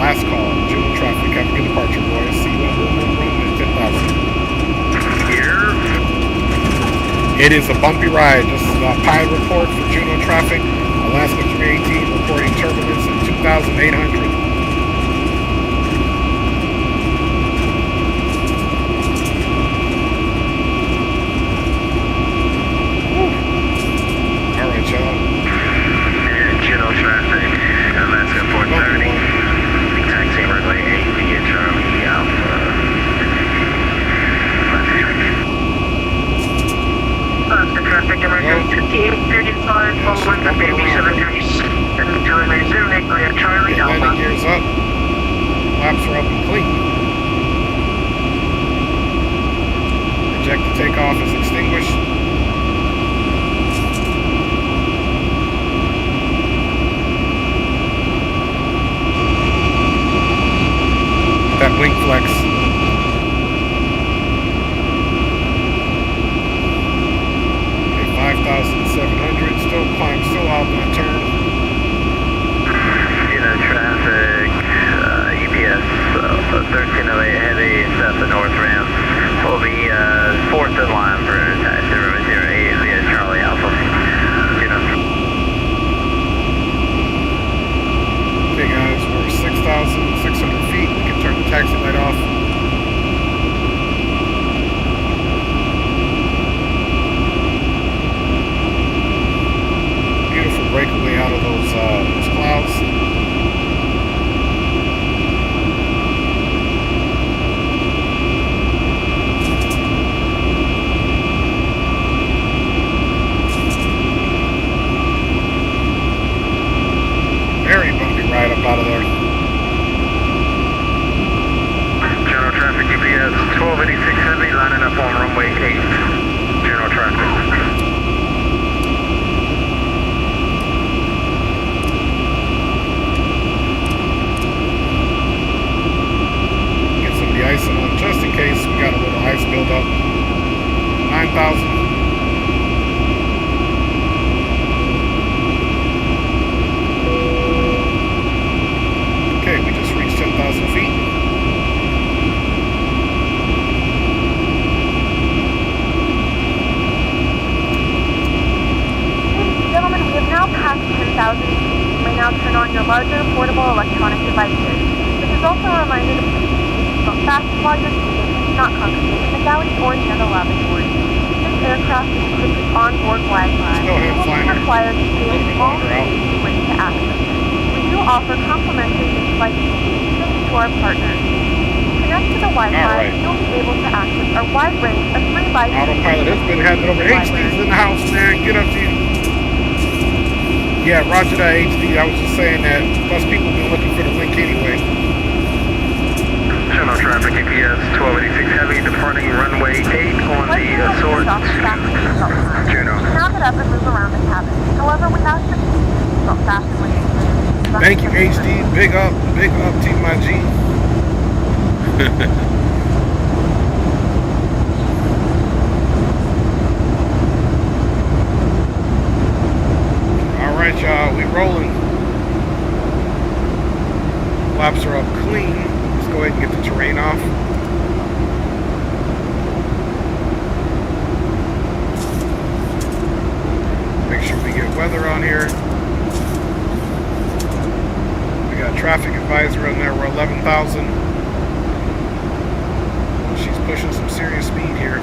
Last call, Juno traffic, have a good departure, boys. See you on room at 10,000. Here. It is a bumpy ride. This is a pilot report for Juno traffic. Alaska 318 reporting turbulence at 2,800. All right, y'all. And Juno traffic, Alaska 430. Taxiing runway 8 via Charlie Alpha. Alaska traffic, emergency 5835, following the baby 737 and 208 via Charlie Get landing Alpha. gears up. Flaps are up and clean. Projected takeoff is extinguished. That wing flex. Okay, 5,700. Still climb, still out on turn. Juno traffic, UPS 1308 Heavy, south of North Rim. Will be fourth in line for taxi room 08 via Charlie Alpha. Juno. Okay guys, we're 6,600 feet. We can turn the taxi light off. Beautiful breakaway out of those clouds. Very bumpy ride up out of there. Juno traffic, UPS 1286 Heavy, lining up on runway 8. Juno traffic. Get some de-icing on just in case we got a little ice buildup. 9,000. Okay, we just reached 10,000 feet. Ladies and gentlemen, we have now passed 10,000 feet. You may now turn on your larger portable electronic devices. This is also a reminder to please keep from fast while you're seated and do not congregate in the galley or near the lavatory. This aircraft is equipped with onboard Wi-Fi. Still You hand will be flying. required to stay A a little bit small longer out. space to wait to access it. We do offer complimentary in-flight seating thanks to our partners. Connect to the Wi-Fi Alright. and you'll be able to access our wide range of free Wi-Fi. Autopilot has been having over HDs in the house, man. Get up to you. Yeah, roger that, HD. I was just saying that. Plus, people been looking for the link anyway. Channel traffic, EPS 1286 heavy, departing runway 8 on the Sword Juno. Now get up and move around the cabin. However, we ask that you go fasten when you Thank you, HD. Big up to my G. All right, y'all, we rolling. Flaps are up clean. Let's go ahead and get the terrain off. Make sure we get weather on here. We got traffic advisor on there. We're 11,000. She's pushing some serious speed here.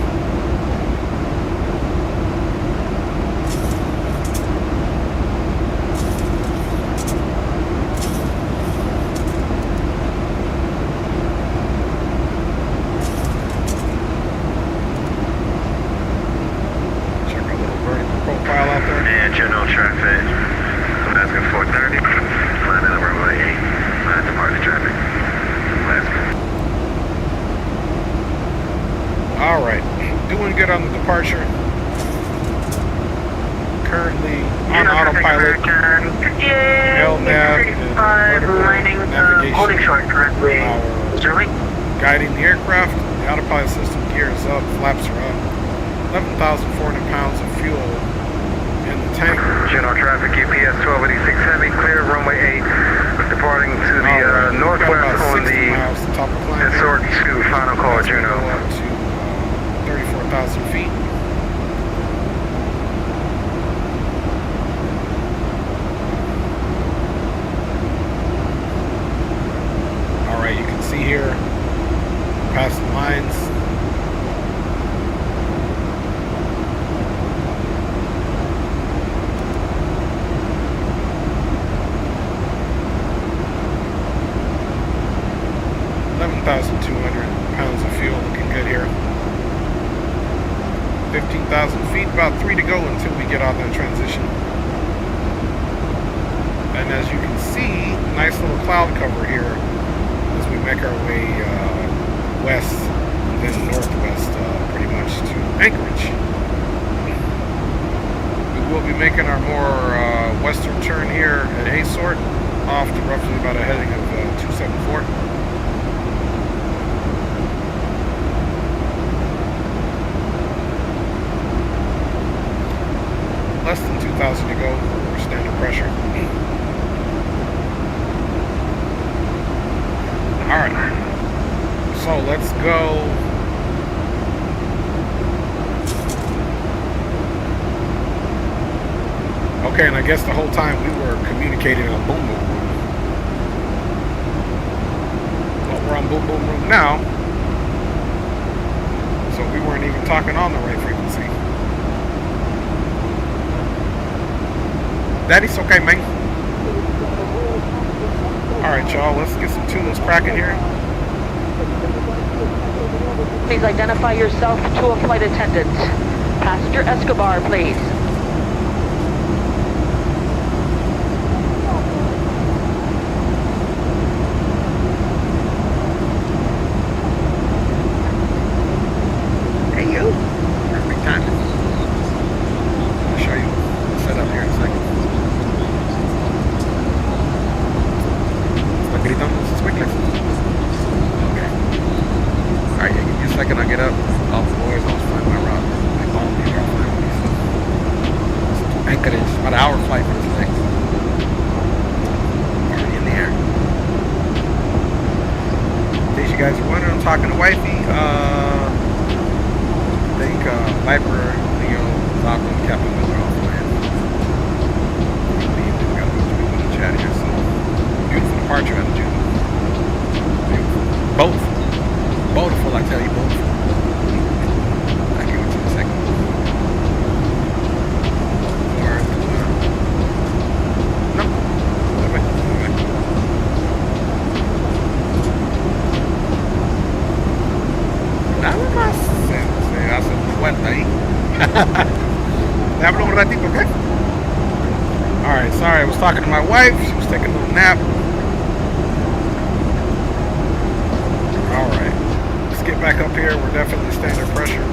General traffic, Alaska 430, flying out runway 8, departing traffic, Alaska. Alright, doing good on the departure. Currently on autopilot. LNAV and navigation. Holding short correctly. Guiding the aircraft. The autopilot system gear is up, flaps are up. 11,400 pounds of fuel. Tank. General traffic, UPS 1286 heavy, clear runway 8, departing to the northwest on the Sword to final call, Juno. Up to 34,000 feet. All right, you can see here, past the lines. Pounds of fuel, looking good here. 15,000 feet, about 3 to go until we get out that transition. And as you can see, nice little cloud cover here as we make our way west and then northwest, pretty much to Anchorage. We will be making our more western turn here at Asort, off to roughly about a heading of 274. Less than 2,000 to go for standard pressure. Alright, so let's go. Okay, and I guess the whole time we were communicating on Boom Boom Room. Well, we're on Boom Boom Room now, so we weren't even talking on the right frequency. Daddy's okay, man. Alright, y'all, let's get some tunes cracking here. Please identify yourself to a flight attendant. Passenger Escobar, please. Hey, you. Perfect timing. I'll show you the setup here in a second. Gritando sus quickly. Okay. Alright, yeah, give me a second, I'll get up. All the boys, I'll find my route. My phone, these are all fine with me, so. Anchorage, about an hour flight for today. Already in the air. In case you guys are wondering, I'm talking to Wifey. I think Viper, Leo, Falcon, Captain Miller all flying. We got a bunch of people in the chat here, so. Beautiful departure out of June. Both. Beautiful, I tell you, both. I'll give it to you in a second. No. Wait. Nada más. Se hace una vuelta ahí. Le hablo un ratito, ¿ok? Alright, sorry, I was talking to my wife. She was taking a little nap. Alright, let's get back up here. We're definitely standard pressure.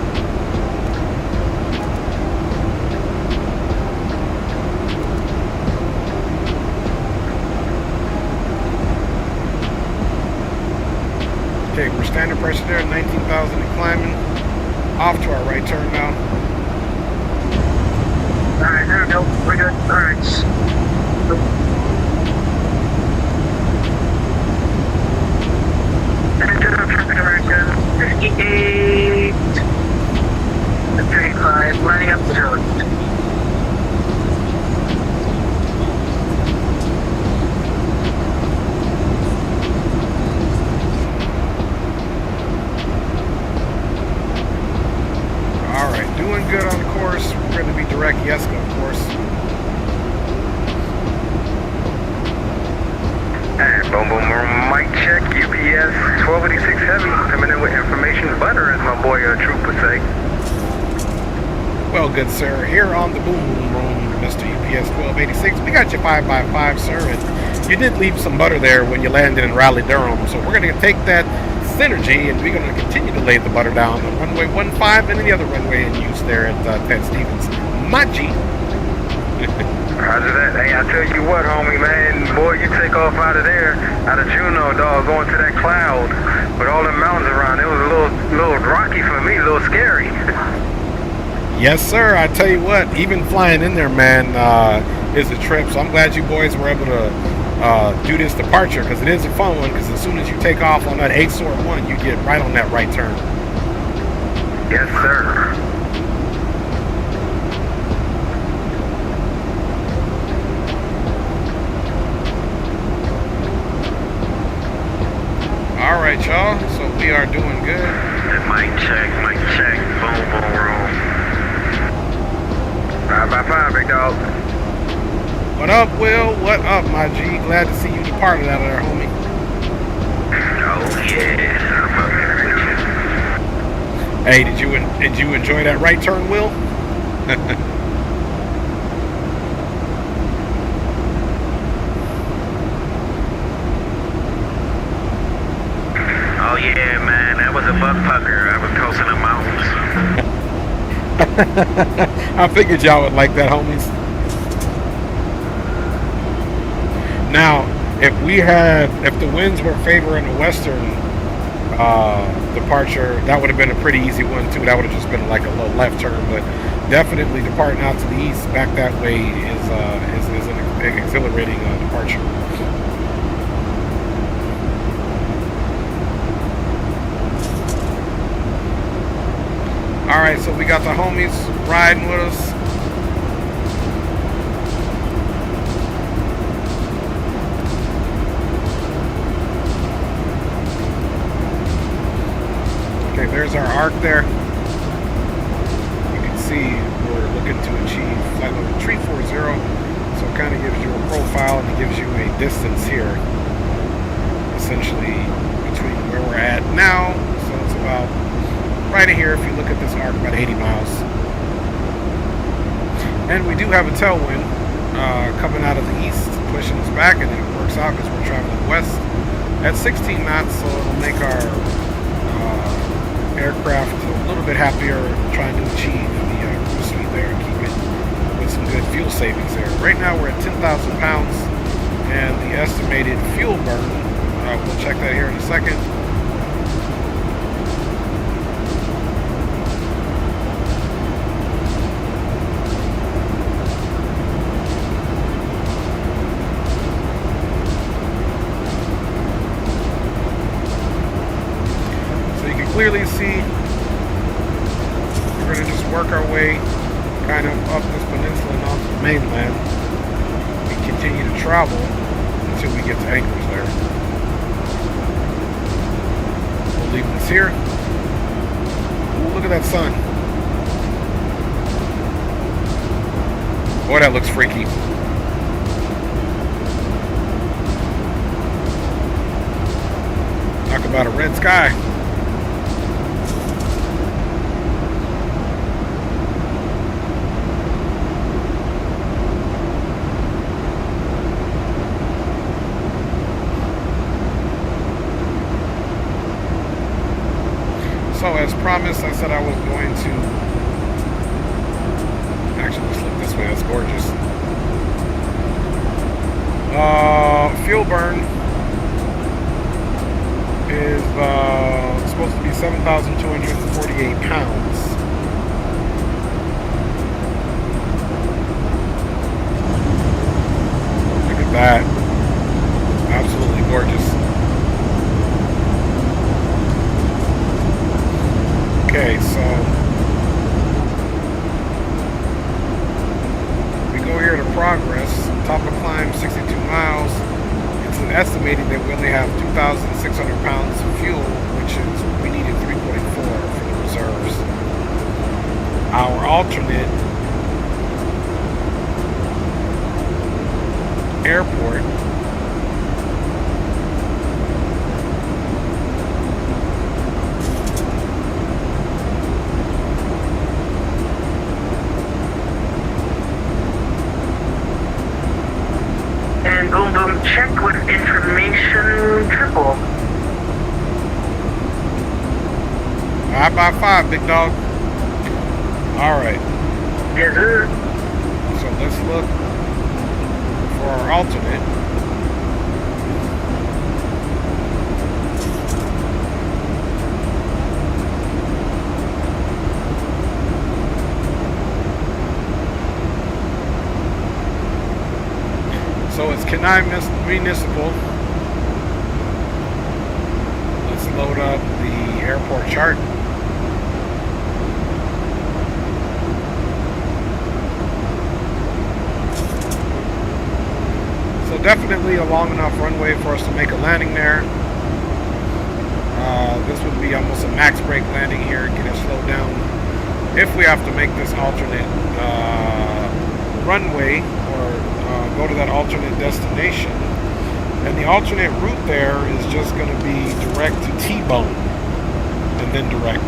Okay, we're standard pressure there, 19,000 and climbing. Off to our right turn now. Alright, there we go. We're good. Alright. Internal traffic American 58. 35, lining up the road. Doing good on the course. We're going to be direct Yeska, of course. And boom, boom, boom, mic check, UPS 1286 Heavy, coming in with information butter, as my boy Troop would say. Well, good sir, here on the boom boom room, Mr. UPS 1286, we got your 5x5, sir, and you did leave some butter there when you landed in Raleigh-Durham, so we're going to take that synergy, and we're going to continue to lay the butter down on runway 15 and any other runway in use there at Ted Stevens. Maji. Roger that. Hey, I tell you what, homie, man, boy, you take off out of there, out of Juneau, dog, going to that cloud with all the mountains around. It was a little rocky for me, a little scary. Yes, sir. I tell you what, even flying in there, man, is a trip. So I'm glad you boys were able to do this departure, because it is a fun one, because as soon as you take off on that ASOR 1, you get right on that right turn. Yes, sir. All right, y'all, so we are doing good. Mic check, boom, boom, room. 5x5, big dog. What up, Will? What up, my G? Glad to see you departed out of there, homie. Oh yeah, I'm up here with you. Hey, did you enjoy that right turn, Will? Oh yeah, man, that was a buck pucker. I was coasting the mountains. I figured y'all would like that, homies. Now, if the winds were favoring the western departure, that would have been a pretty easy one too. That would have just been like a little left turn, but definitely departing out to the east back that way is an exhilarating departure. All right, so we got the homies riding with us. Okay, there's our arc there. You can see we're looking to achieve flight level 340. So it kind of gives you a profile and it gives you a distance here, essentially between where we're at now. So it's about right here, if you look at this arc, about 80 miles. And we do have a tailwind coming out of the east, pushing us back, and it works out because we're traveling west at 16 knots, so it'll make our aircraft a little bit happier trying to achieve the cruise speed there and keep it with some good fuel savings there. Right now we're at 10,000 pounds, and the estimated fuel burn, we'll check that here in a second. Clearly see we're going to just work our way kind of up this peninsula and onto the mainland and continue to travel until we get to Anchorage there. We'll leave this here. Ooh, look at that sun. Boy, that looks freaky. Talk about a red sky. going to... Actually, let's look this way. That's gorgeous. Fuel burn is supposed to be 7,248 pounds. Look at that. Absolutely gorgeous. Okay, so we go here to progress. Top of climb 62 miles. It's estimated that we only have 2,600 pounds of fuel, which is we needed 3.4 for the reserves. Our alternate airport and boom boom check with information triple. 5x5, big dog. Alright. Yes, sir. So let's look for our alternate. So it's Kenai Municipal. Let's load up the airport chart. So definitely a long enough runway for us to make a landing there. This would be almost a max brake landing here, get it slowed down. If we have to make this alternate runway or go to that alternate destination, and the alternate route there is just going to be direct to T-Bone and then direct.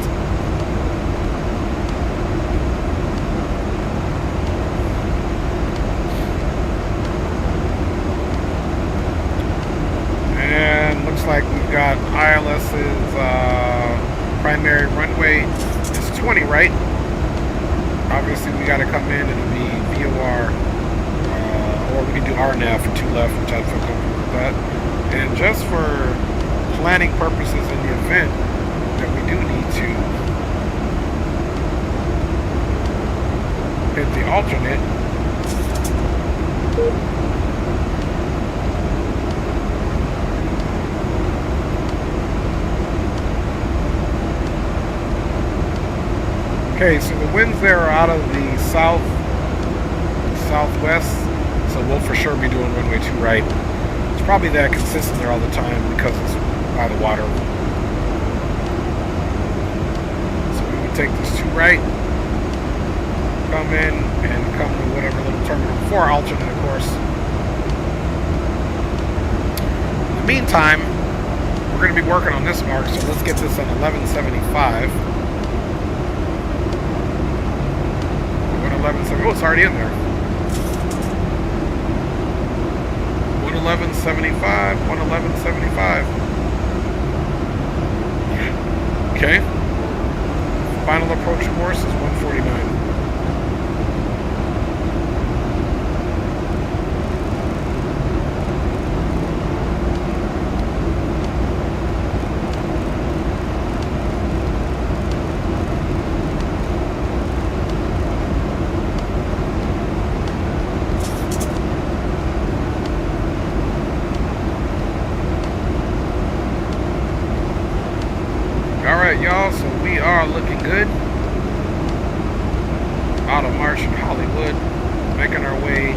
And looks like we've got ILS's primary runway is 20, right? Obviously we got to come in and it'll be VOR, or we can do RNAV for 2 left, which I feel comfortable with that. And just for planning purposes in the event that we do need to hit the alternate, okay, so the winds there are out of the southwest, so we'll for sure be doing runway 2 right. It's probably that consistent there all the time because it's by the water. So we would take this 2 right, come in, and come to whatever little terminal for our alternate, of course. In the meantime, we're going to be working on this mark, so let's get this on 1175. 1170. Oh, it's already in there. 111.75. 111.75. Okay. Final approach course is 149. Alright, y'all, so we are looking good. Out of Martian Hollywood, making our way.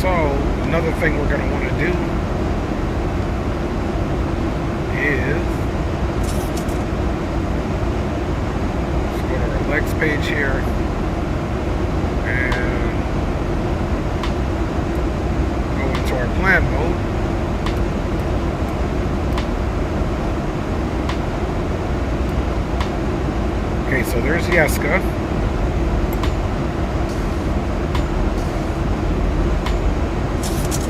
So, another thing we're going to want to do is let's go to our legs page here and go into our plan mode. Okay, so there's Yeska.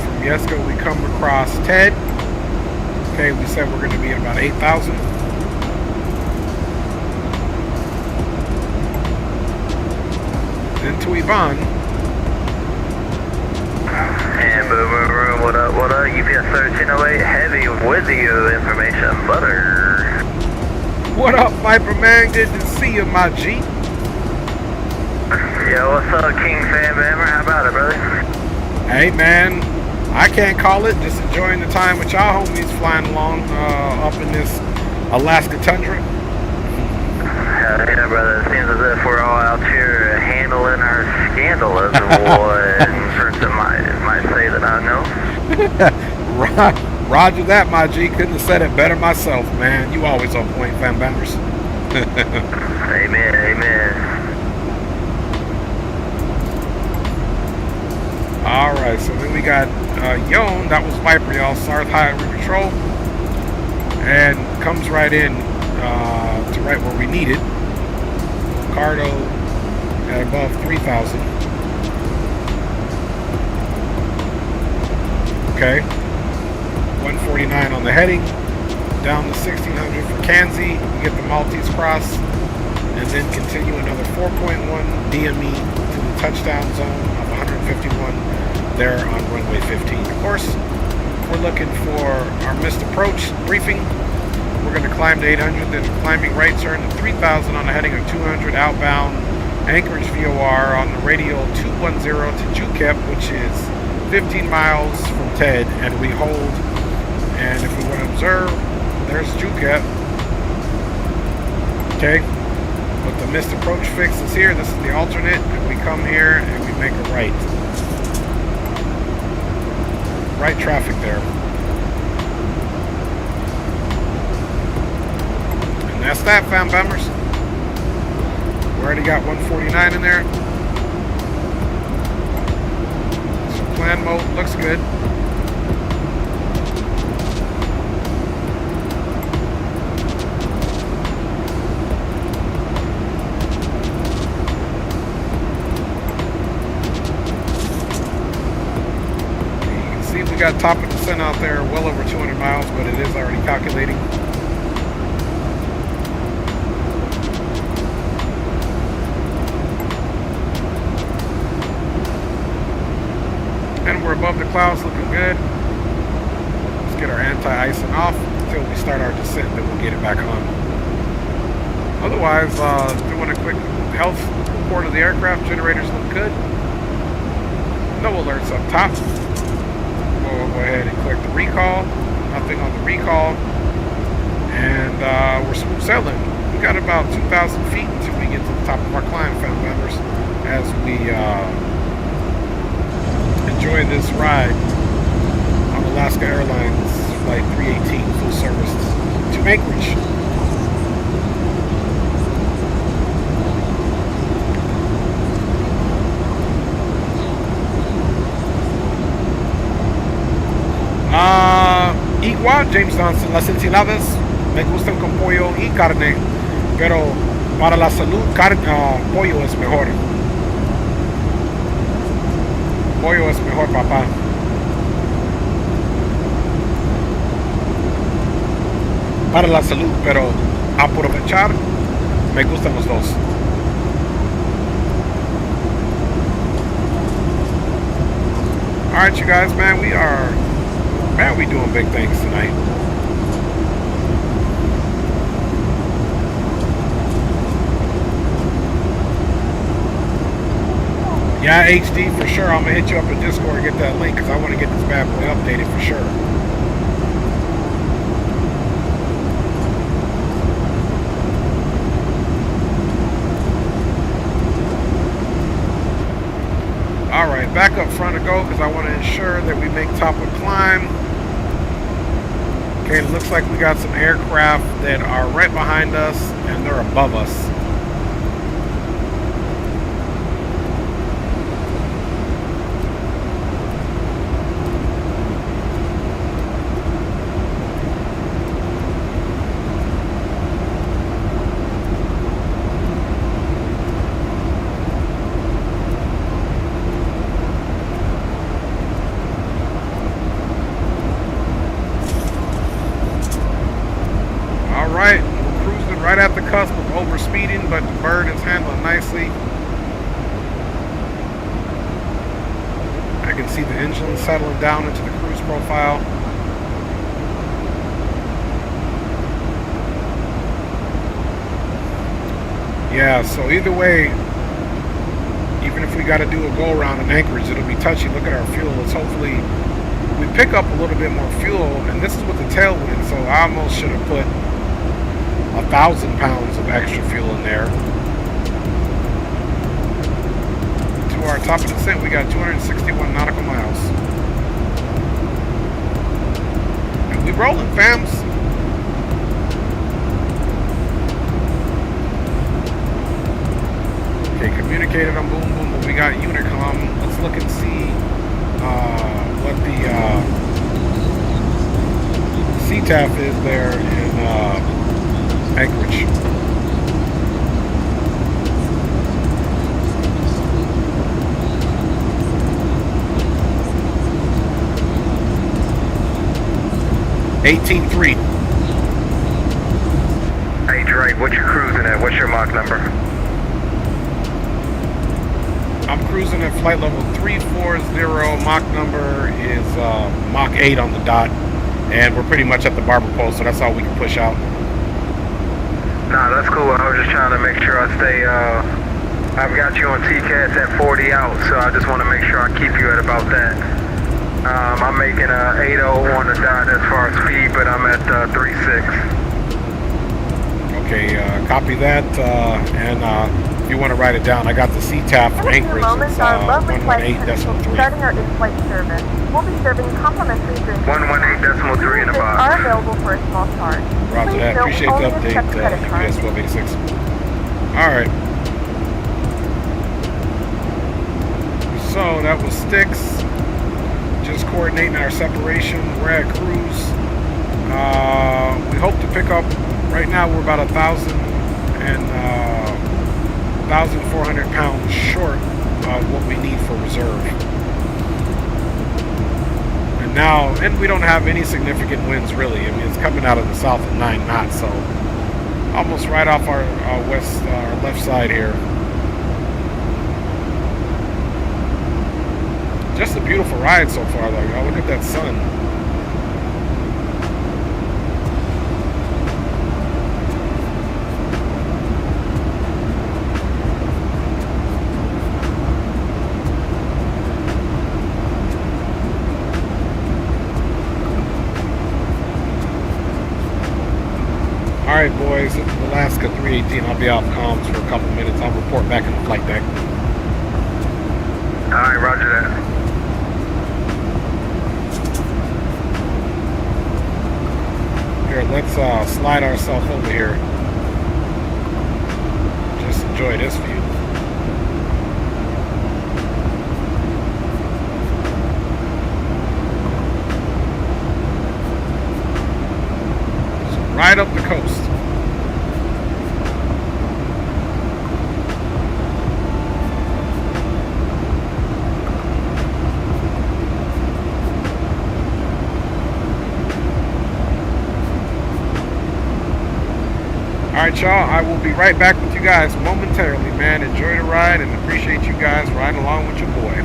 From Yeska, we come across Ted. Okay, we said we're going to be at about 8,000. Heading to Yvonne. And boom, boom, boom, what up, UPS 1308, heavy with you information, butter. What up, Viper Man? Good to see you, my G. Yeah, what's up, King Fan Bammer? How about it, brother? Hey, man. I can't call it. Just enjoying the time with y'all homies flying along up in this Alaska tundra. Hell yeah, brother. It seems as if we're all out here handling our scandal, as one person might say that I know. Roger that, my G. Couldn't have said it better myself, man. You always on point, fan members. Amen, amen. Alright, so then we got Yon, that was Viper, y'all, Sarth Highway Patrol, and comes right in to right where we need it. Cardo at above 3,000. Okay, 149 on the heading, down to 1,600 for Kanzi. We get the Maltese cross, and then continue another 4.1 DME to the touchdown zone of 151 there on runway 15. Of course, we're looking for our missed approach briefing. We're going to climb to 800, then climbing right turn to 3,000 on the heading of 200 outbound Anchorage VOR on the radial 210 to JUCEP, which is 15 miles from TED, and we hold. And if we want to observe, there's JUCEP. Okay, but the missed approach fix is here. This is the alternate, and we come here and we make a right. Right traffic there. And that's that, fam bombers. We already got 149 in there. So plan mode looks good. We got top of descent out there, well over 200 miles, but it is already calculating. And we're above the clouds, looking good. Let's get our anti-icing off until we start our descent, then we'll get it back on. Otherwise, doing a quick health report of the aircraft. Generators look good. No alerts up top. We'll go ahead and click the recall. Nothing on the recall. And we're smooth sailing. We got about 2,000 feet until we get to the top of our climb, fam members, as we enjoy this ride on Alaska Airlines Flight 318 full service to Anchorage. Igual, James Johnson, las enchiladas me gustan con pollo y carne, pero para la salud pollo es mejor. Pollo es mejor, papá. Para la salud, pero aprovechar me gustan los dos. Alright, you guys, man, we doing big things tonight. Yeah, HD, for sure. I'm going to hit you up in Discord and get that link because I want to get this bad boy updated for sure. Alright, back up front to go because I want to ensure that we make top of climb. Okay, it looks like we got some aircraft that are right behind us and they're above us. Right at the cusp of overspeeding, but the bird is handling nicely. I can see the engine settling down into the cruise profile. Yeah, so either way, even if we got to do a go around in Anchorage, it'll be touchy. Look at our fuel. Let's hopefully we pick up a little bit more fuel, and this is with the tailwind, so I almost should have put 1,000 pounds of extra fuel in there. To our top of the descent, we got 261 nautical miles. And we rolling, fams. Okay, communicated on boom boom, but we got Unicom. Let's look and see what the CTAF is there in Anchorage. $18.3. Hey Drake, what you cruising at? What's your Mach number? I'm cruising at flight level 340. Mach number is Mach 8 on the dot, and we're pretty much at the barber pole, so that's all we can push out. Nah, that's cool. I was just trying to make sure I stay. I've got you on TCAS at 40 out, so I just want to make sure I keep you at about that. I'm making a 80 on the dot as far as speed, but I'm at 36. Okay, copy that, and if you want to write it down, I got the CTAF for Anchorage. It's 118.3. Starting our in-flight service. We'll be serving complimentary drinks. 118.3 in the box. Are available for a small charge. Roger that. Appreciate the update, UPS 1286. Alright. So, that was Sticks. Just coordinating our separation. We're at cruise. We hope to pick up, right now we're about 1,400 pounds short of what we need for reserve. And we don't have any significant winds really. I mean, it's coming out of the south at 9 knots, so almost right off our left side here. Just a beautiful ride so far though, y'all. Look at that sun. Alright boys, this is Alaska 318. I'll be off comms for a couple minutes. I'll report back in the flight deck. Alright, roger that. Here, let's slide ourselves over here. Just enjoy this view. So right up the coast. Alright y'all, I will be right back with you guys momentarily, man. Enjoy the ride and appreciate you guys riding along with your boy.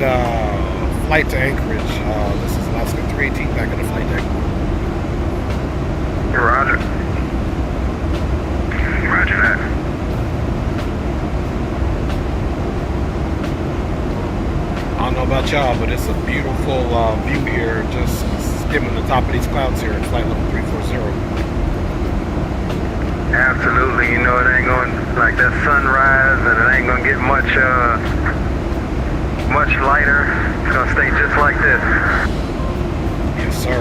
flight to Anchorage. This is Alaska 318 back on the flight deck. Roger. Roger that. I don't know about y'all, but it's a beautiful view here, just skimming the top of these clouds here at flight level 340. Absolutely, you know it ain't going like that sunrise, and it ain't gonna get much lighter. It's gonna stay just like this. Yes, sir.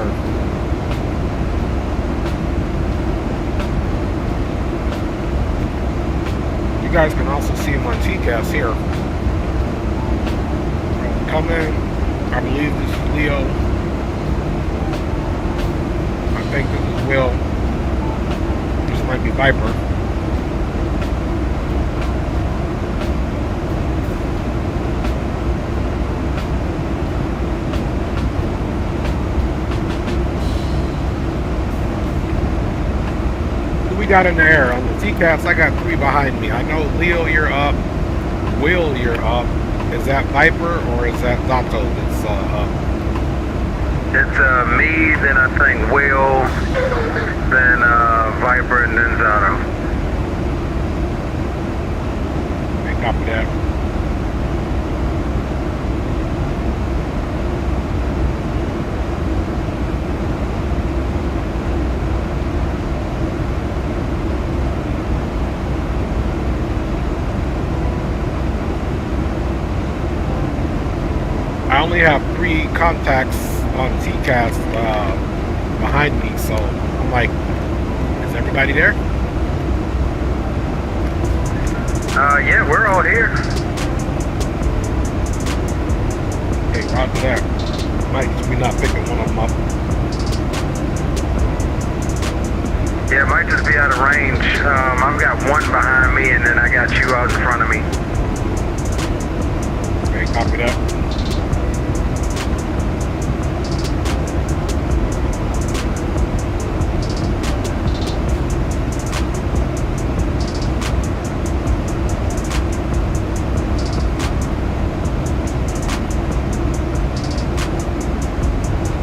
You guys can also see my TCAS here. Coming, I believe this is Leo. I think this is Will. This might be Viper. Who we got in the air? On the TCAS, I got 3 behind me. I know Leo, you're up. Will, you're up. Is that Viper or is that Zato that's up? It's me, then I think Will, then Viper, and then Zato. Okay, copy that. I only have 3 contacts on TCAS behind me, so I'm like, is everybody there? Yeah, we're all here. Okay, roger that. Might just be not picking one of them up. Yeah, it might just be out of range. I've got 1 behind me, and then I got you out in front of me. Okay, copy that.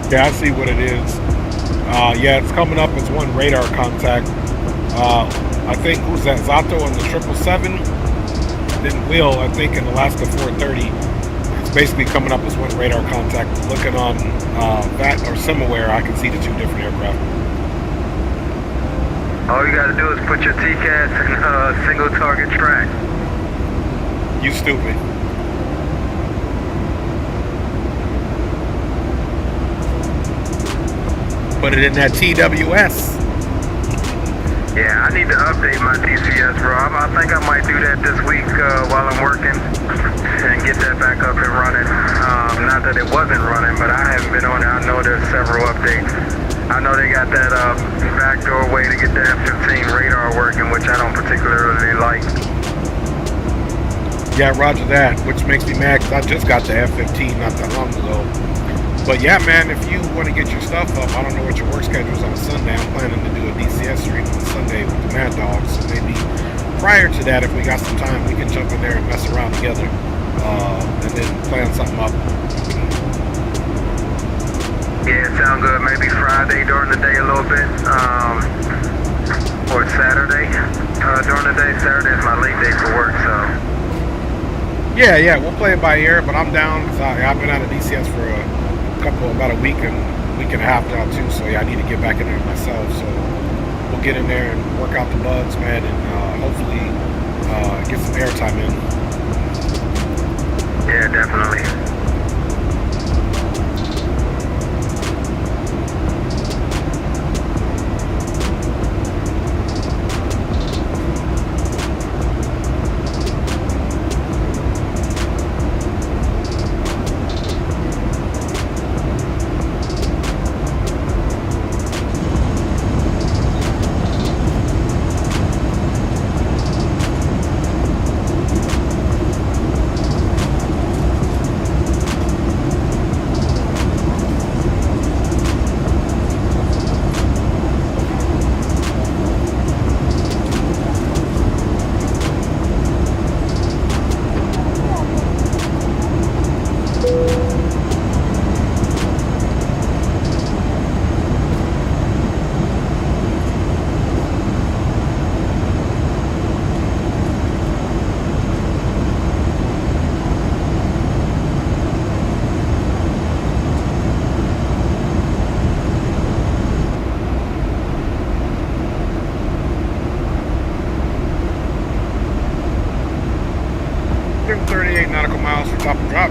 Yeah, I see what it is. Yeah, it's coming up as 1 radar contact. I think, who's that? Zato on the 777. Then Will, I think, in Alaska 430. It's basically coming up as 1 radar contact. Looking on that or Simaware, I can see the 2 different aircraft. All you gotta do is put your TCAS in single target track. You stupid. Put it in that TWS. Yeah, I need to update my DCS, bro. I think I might do that this week while I'm working and get that back up and running. Not that it wasn't running, but I haven't been on it. I know there's several updates. I know they got that backdoor way to get the F-15 radar working, which I don't particularly like. Yeah, roger that, which makes me mad because I just got the F-15 not that long ago. But yeah, man, if you want to get your stuff up, I don't know what your work schedule is on Sunday. I'm planning to do a DCS stream on Sunday with the Mad Dogs. So maybe prior to that, if we got some time, we can jump in there and mess around together and then plan something up. Yeah, it sounds good. Maybe Friday during the day a little bit, or Saturday during the day. Saturday is my late day for work, so. Yeah, we'll play it by ear, but I'm down because I've been out of DCS for about a week and a half now too, so yeah, I need to get back in there myself, so we'll get in there and work out the bugs, man, and hopefully get some airtime in. Yeah, definitely. nautical miles for top and drop.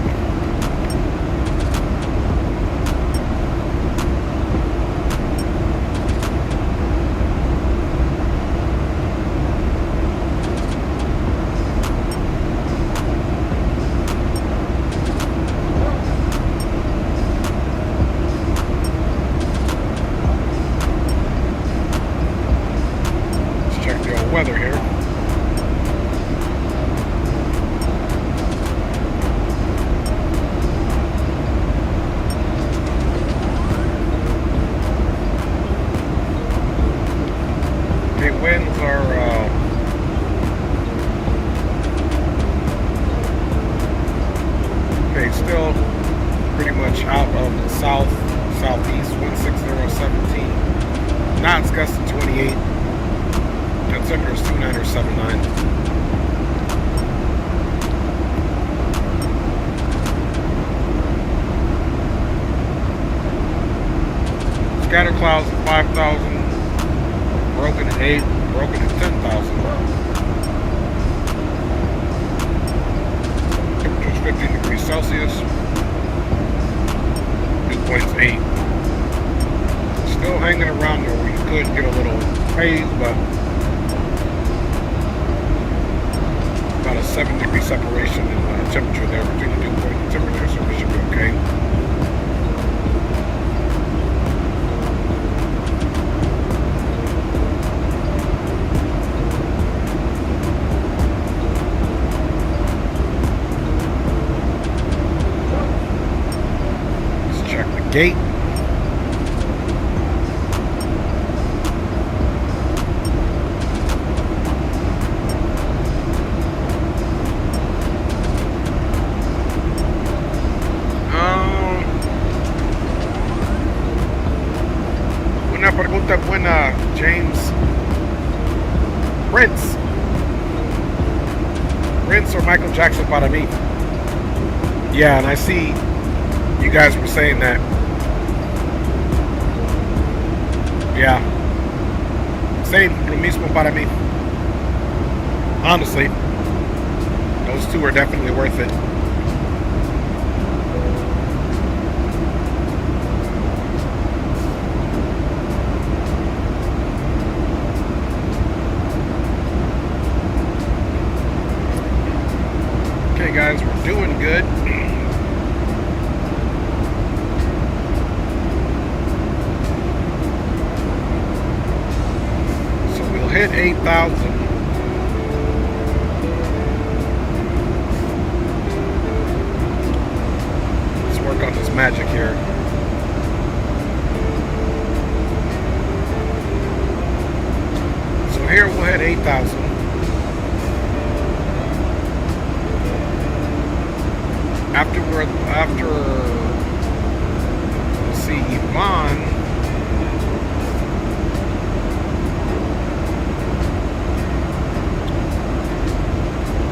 Weather here. Okay, winds are okay, still pretty much out of the southeast, 16017. Knots gusting 28. Altimeter is 2979. Scatter clouds at 5,000. Broken at 8. Broken at 10,000. Temperature's 15 degrees Celsius. Dew point's 8. Still hanging around there where you could get a little haze, but about a 7-degree separation in temperature there between the dew point and temperature, so we should be okay. Let's check the gate. Buena, James. Prince or Michael Jackson para mí. Yeah, and I see you guys were saying that. Yeah. Same, lo mismo para mí. Honestly, those two are definitely worth it. Guys, we're doing good. So we'll hit 8,000. Let's work on this magic here. So here we'll hit 8,000. After let's see, Yvonne,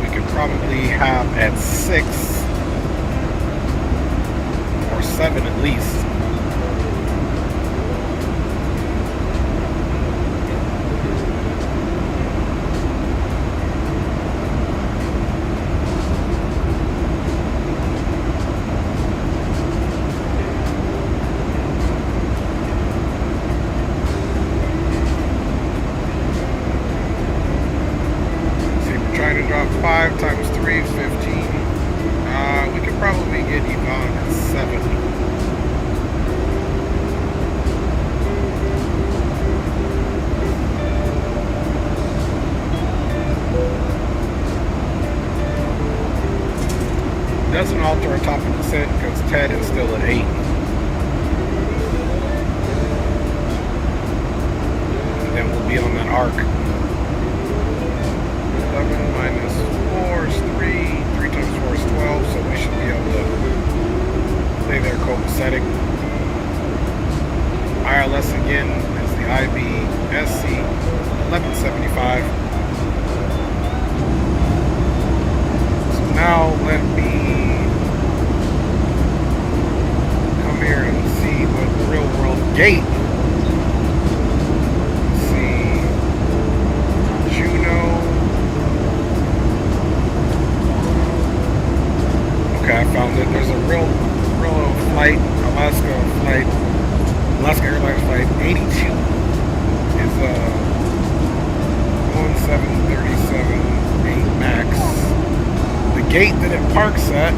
we could probably have at 6 or 7 at least. Doesn't alter our top of descent because Ted is still at 8. And then we'll be on that arc. 11 minus 4 is 3. 3 times 4 is 12, so we should be able to stay there copacetic. ILS again is the IBSC 1175. So now let me here and see what the real world gate. Let's see, Juno. Okay, I found it. There's a real flight, Alaska Airlines flight 82 is going 737-8 max. The gate that it parks at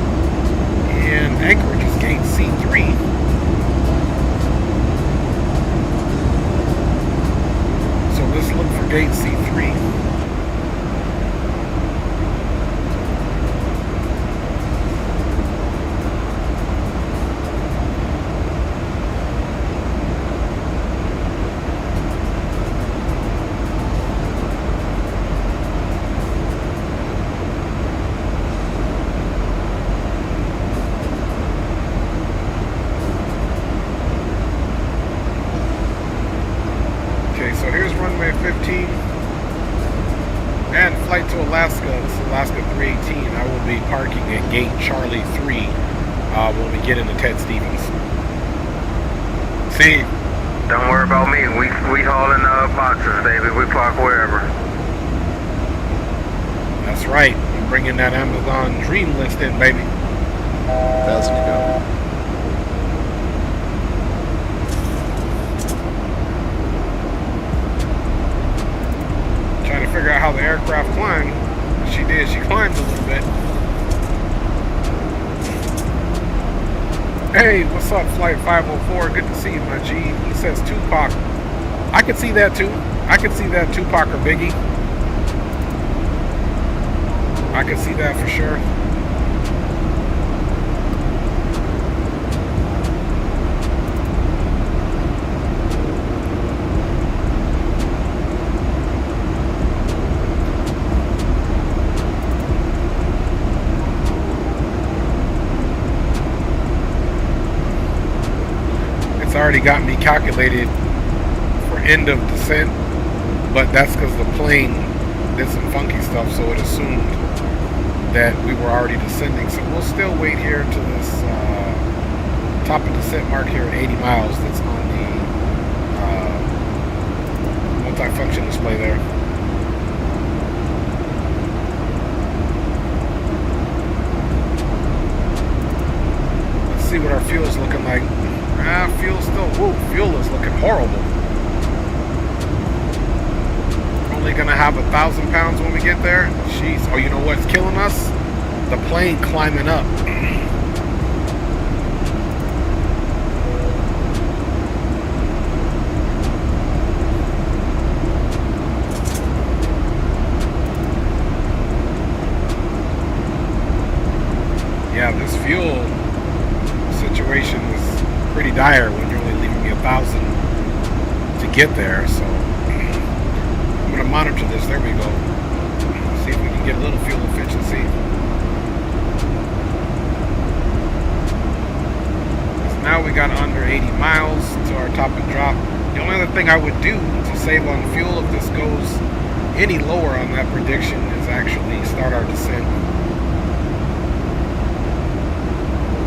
in Anchorage is gate C3. So let's look for gate C3. So here's runway 15 and flight to Alaska. This is Alaska 318. I will be parking at gate Charlie 3 when we get into Ted Stevens. See? Don't worry about me. We hauling boxes, baby. We park wherever. That's right. I'm bringing that Amazon Dream List in, baby. Thousand to go. Trying to figure out how the aircraft climbed. She did. She climbed a little bit. Hey, what's up, Flight 504? Good to see you, my G. He says Tupac. I could see that too. I could see that, Tupac or Biggie. I could see that for sure. Already got me calculated for end of descent, but that's because the plane did some funky stuff, so it assumed that we were already descending. So we'll still wait here to this top of descent mark here at 80 miles that's on the multi-function display there. Let's see what our fuel is looking like. Fuel is looking horrible. We're only gonna have 1,000 pounds when we get there. Jeez. Oh, you know what's killing us? The plane climbing up. Yeah, this fuel situation is pretty dire when you're only leaving me 1,000 to get there. So I'm going to monitor this. There we go. See if we can get a little fuel efficiency. So now we got under 80 miles to our top and drop. The only other thing I would do to save on fuel if this goes any lower on that prediction is actually start our descent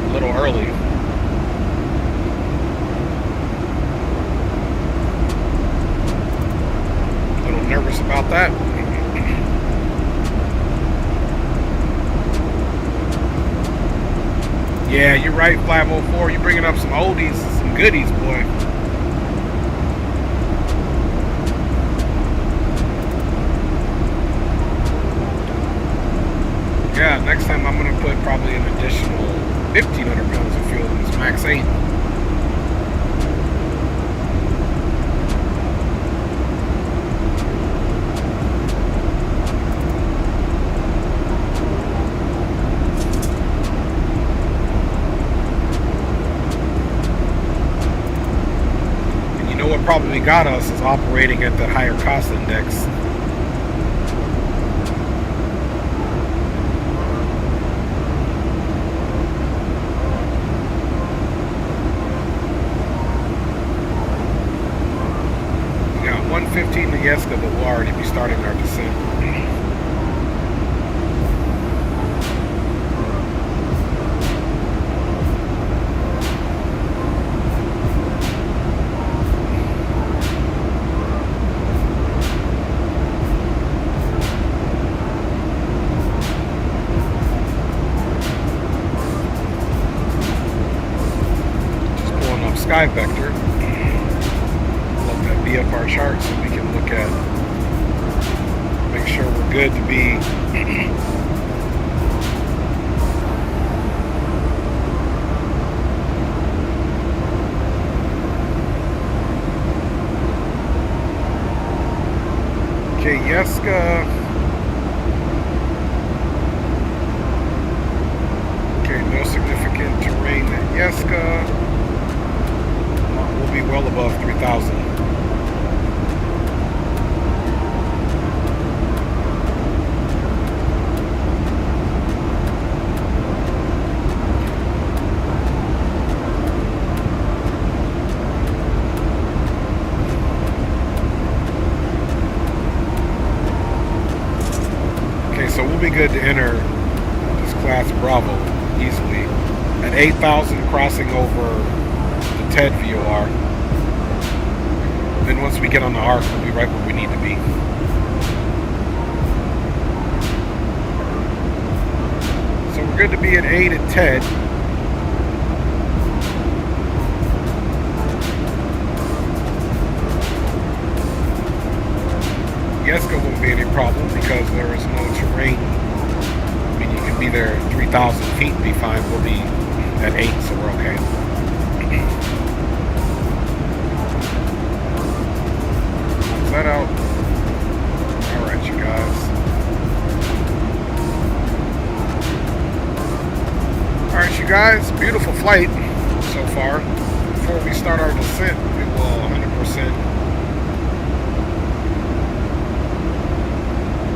a little early. Nervous about that. Yeah, you're right, 504. You're bringing up some oldies, some goodies, boy. Yeah, next time I'm going to put probably an additional 1,500 pounds of fuel in this Max 8. What probably got us is operating at that higher cost index. We got 115 to Yeska, but we'll already be starting our descent. sky vector. Let that be up our chart so we can look at, make sure we're good to be okay, Yeska. Okay, no significant terrain at Yeska. We'll be well above 3,000. So we'll be good to enter this class Bravo easily. At 8,000 crossing over the TED VOR. Then once we get on the arc, we'll be right where we need to be. So we're good to be at 8 at TED. Yeska won't be any problem because there is no terrain. I mean, you can be there 3,000 feet and be fine. We'll be at 8, so we're okay. Is that out? Alright, you guys. Alright, you guys. Beautiful flight so far. Before we start our descent, we will 100%.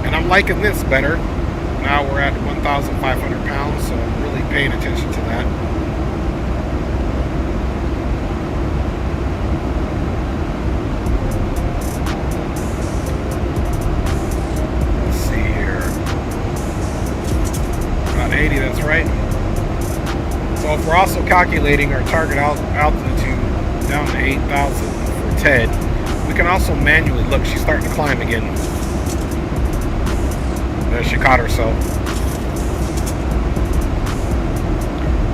And I'm liking this better. Now we're at 1,500 pounds, so I'm really paying attention to that. Let's see here. About 80, that's right. So if we're also calculating our target altitude down to 8,000 for TED, we can also manually, look, she's starting to climb again. She caught herself.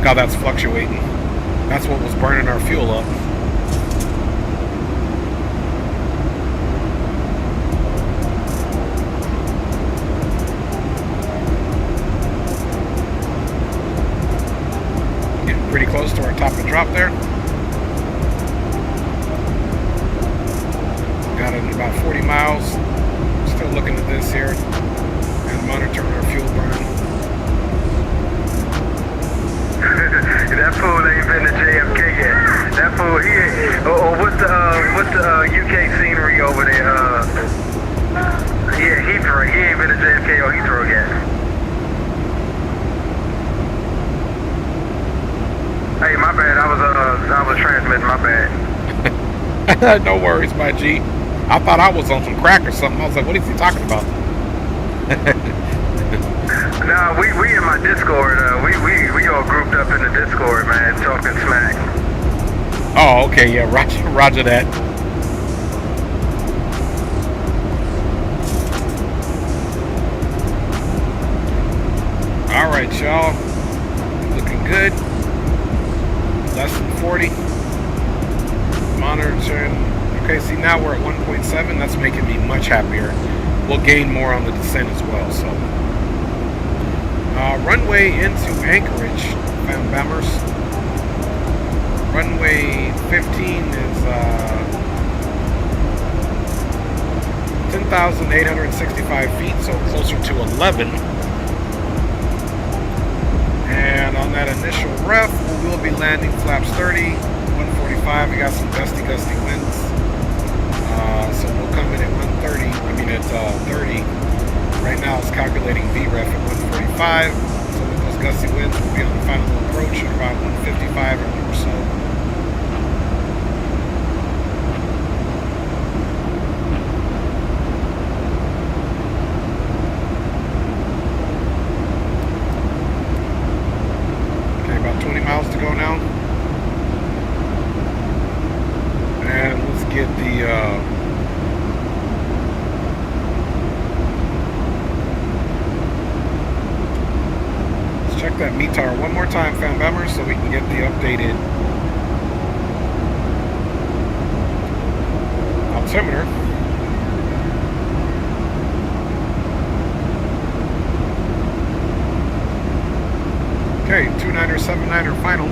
God, that's fluctuating. That's what was burning our fuel up. Getting pretty close to our top and drop there. Got it in about 40 miles. Still looking at this here. Monitoring our fuel burn. That fool ain't been to JFK yet. That fool, he ain't. What's the UK scenery over there? Yeah, Heathrow. He ain't been to JFK or Heathrow yet. Hey, my bad. I was transmitting. My bad. No worries, my G. I thought I was on some crack or something. I was like, what is he talking about? Nah, we in my Discord. We all grouped up in the Discord, man, talking smack. Oh, okay, yeah, roger that. All right, y'all, looking good. Less than 40. Monitoring. Okay, see now we're at 1.7. That's making me much happier. We'll gain more on the descent as well. So, runway into Anchorage, Van Bammers. Runway 15 is 10,865 feet, so closer to 11. And on that initial ref, we will be landing flaps 30, 145. We got some gusty winds. So we'll come in at 130, I mean at 30. Right now it's calculating VREF at 145. So with those gusty winds, we'll be on the final approach at about 155 or so. Okay, about 20 miles to go now. And let's get the check that METAR one more time, fan bombers, so we can get the updated altimeter. Okay, 29er, 79er final.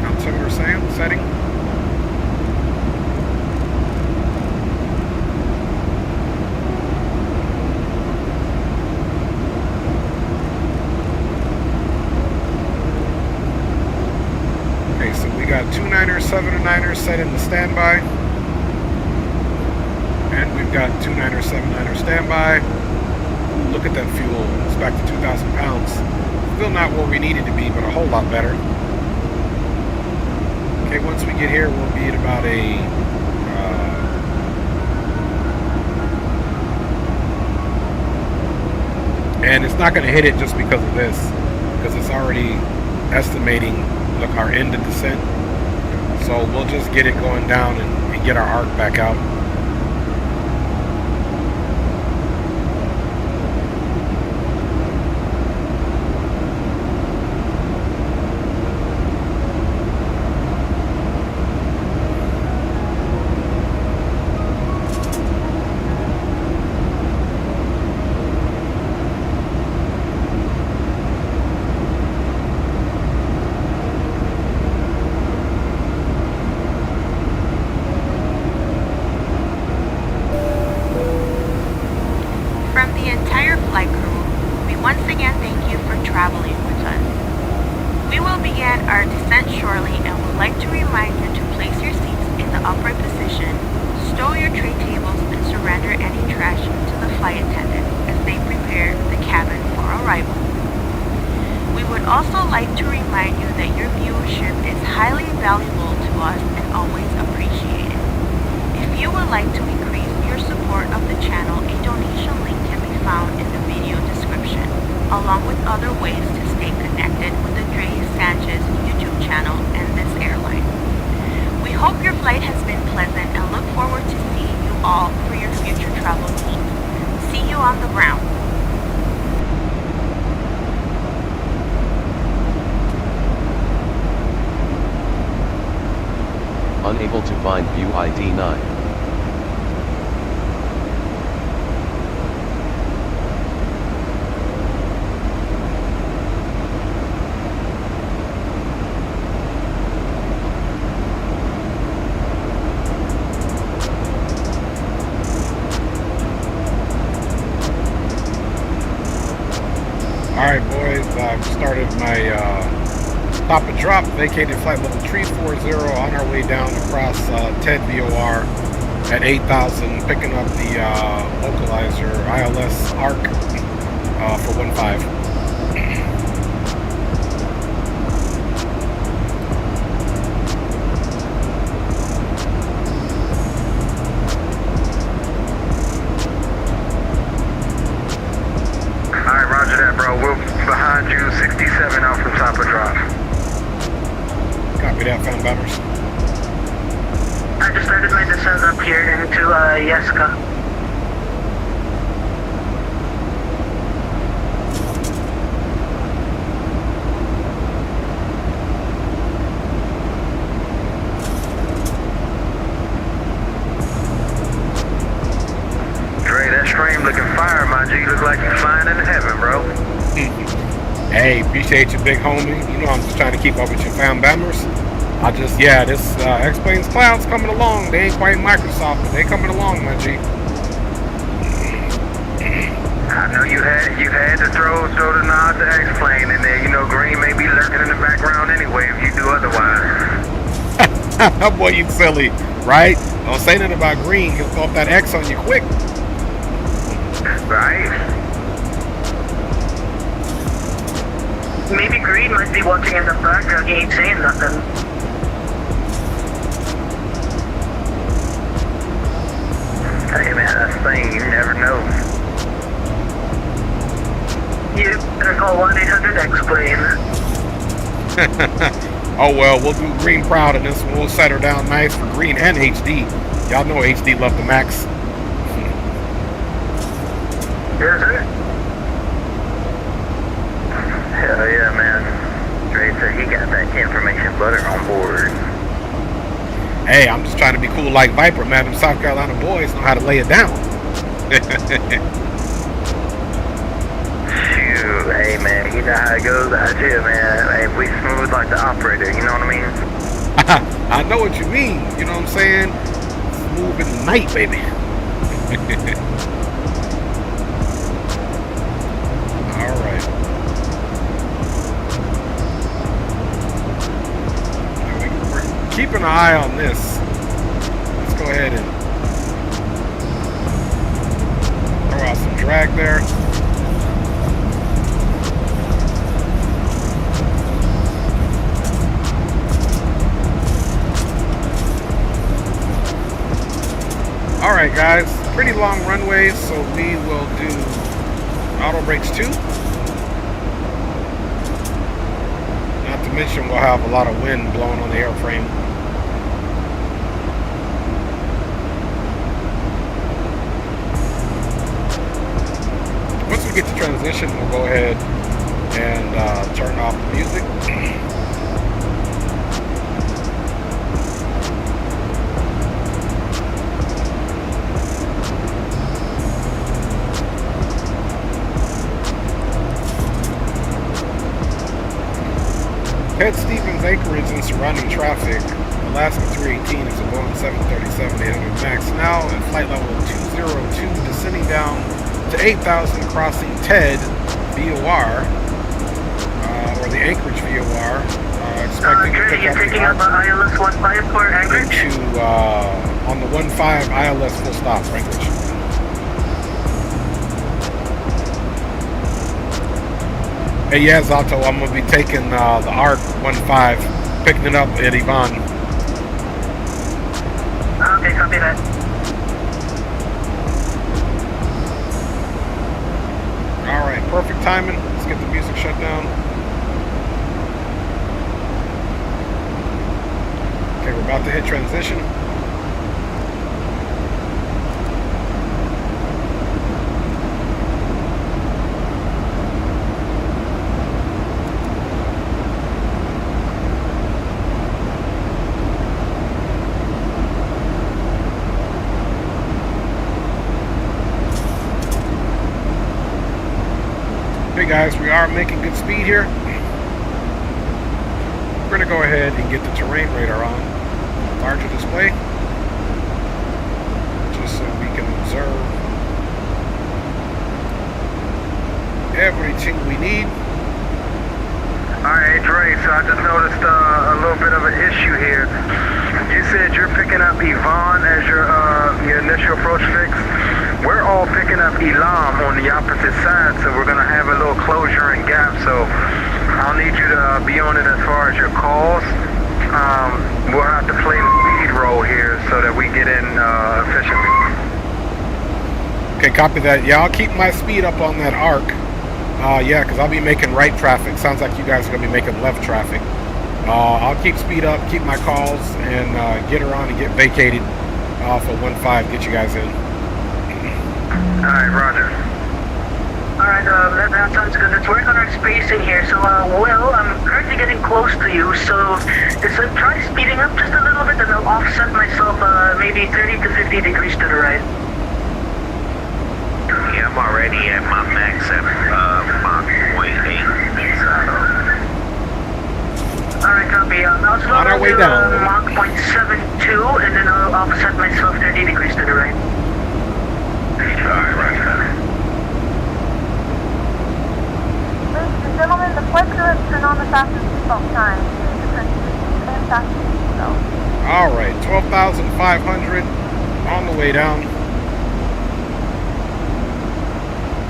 Altimeter setting. Okay, so we got 2-9er, 7-9er set in the standby. And we've got 2-9er, 7-9er standby. Look at that fuel. It's back to 2,000 pounds. Still not where we needed to be, but a whole lot better. Okay, once we get here, we'll be at about a... and it's not going to hit it just because of this, because it's already estimating, look, our end of descent. So we'll just get it going down and get our arc back out. Unable to find view ID 9. Alright boys, I've started my stop and drop, vacated flight level 340 on our way down across TED VOR at 8,000, picking up the localizer ILS ARC for 1.5. Alright, roger that, bro. We're behind you, 67 out from top of drop. Copy that, found bombers. I just started my descent up here into Yeska. Dre, that stream looking fire, my G. You look like you're flying into heaven, bro. Hey, appreciate you, big homie. You know I'm just trying to keep up with your fam bammers. I just, yeah, this X-Planes Cloud's coming along. They ain't quite Microsoft, but they coming along, my G. I know you had to throw the nod to X-Plane in there. You know, Green may be lurking in the background anyway if you do otherwise. Boy, you silly, right? Don't say nothing about Green. He'll throw up that X on you quick. Right? Maybe Green might be watching in the background. He ain't saying nothing. Hey man, that's the thing, you never know. You better call 1-800-X-Plane. Oh well, we'll do Green proud of this one. We'll set her down nice for Green and HD. Y'all know HD love the max. Yes, sir. Hell yeah, man. Dre said he got that information butter on board. Hey, I'm just trying to be cool like Viper, man. Them South Carolina boys know how to lay it down. Shoot, hey man, you know how it goes out here, man. Hey, we smooth like the operator, you know what I mean? I know what you mean, you know what I'm saying? Smooth in the night, baby. Alright. We're keeping an eye on this. Let's go ahead and throw out some drag there. Alright guys, pretty long runways, so we will do auto brakes too. Not to mention we'll have a lot of wind blowing on the airframe. Once we get to transition, we'll go ahead and turn off the music. Ted Stevens, Anchorage, and surrounding traffic. Alaska 318 is a Boeing 737-800 MAX now at flight level 202, descending down to 8,000, crossing Ted VOR, or the Anchorage VOR. Expecting to pick up the arc ILS 15 for Anchorage? into, on the 15 ILS full stop for Anchorage. Hey, yeah, Zato, I'm going to be taking the ARC 15, picking it up at Yvonne. Okay, copy that. Alright, perfect timing. Let's get the music shut down. Okay, we're about to hit transition. Guys, we are making good speed here. We're going to go ahead and get the terrain radar on. Larger display. Just so we can observe everything we need. Alright, Dre, so I just noticed a little bit of an issue here. You said you're picking up Yvonne as your initial approach fix. We're all picking up Elam on the opposite side, so we're going to have a little closure and gap, so I'll need you to be on it as far as your calls. We'll have to play the speed roll here so that we get in efficiently. Okay, copy that. Yeah, I'll keep my speed up on that arc. Yeah, because I'll be making right traffic. Sounds like you guys are going to be making left traffic. I'll keep speed up, keep my calls, and get her on and get vacated off of 15, get you guys in. Alright, roger. Alright, that sounds good. Let's work on our spacing here. So, Will, I'm currently getting close to you, so try speeding up just a little bit and I'll offset myself maybe 30 to 50 degrees to the right. Yeah, I'm already at my max at Mach 0.8. Alright, copy. I'll slow down to Mach 0.72 and then I'll offset myself 30 degrees to the right. Alright, right. Ladies and gentlemen, the flight crew has turned on the fastest seatbelt sign during the transition and fastest seatbelt. Alright, 12,500 on the way down.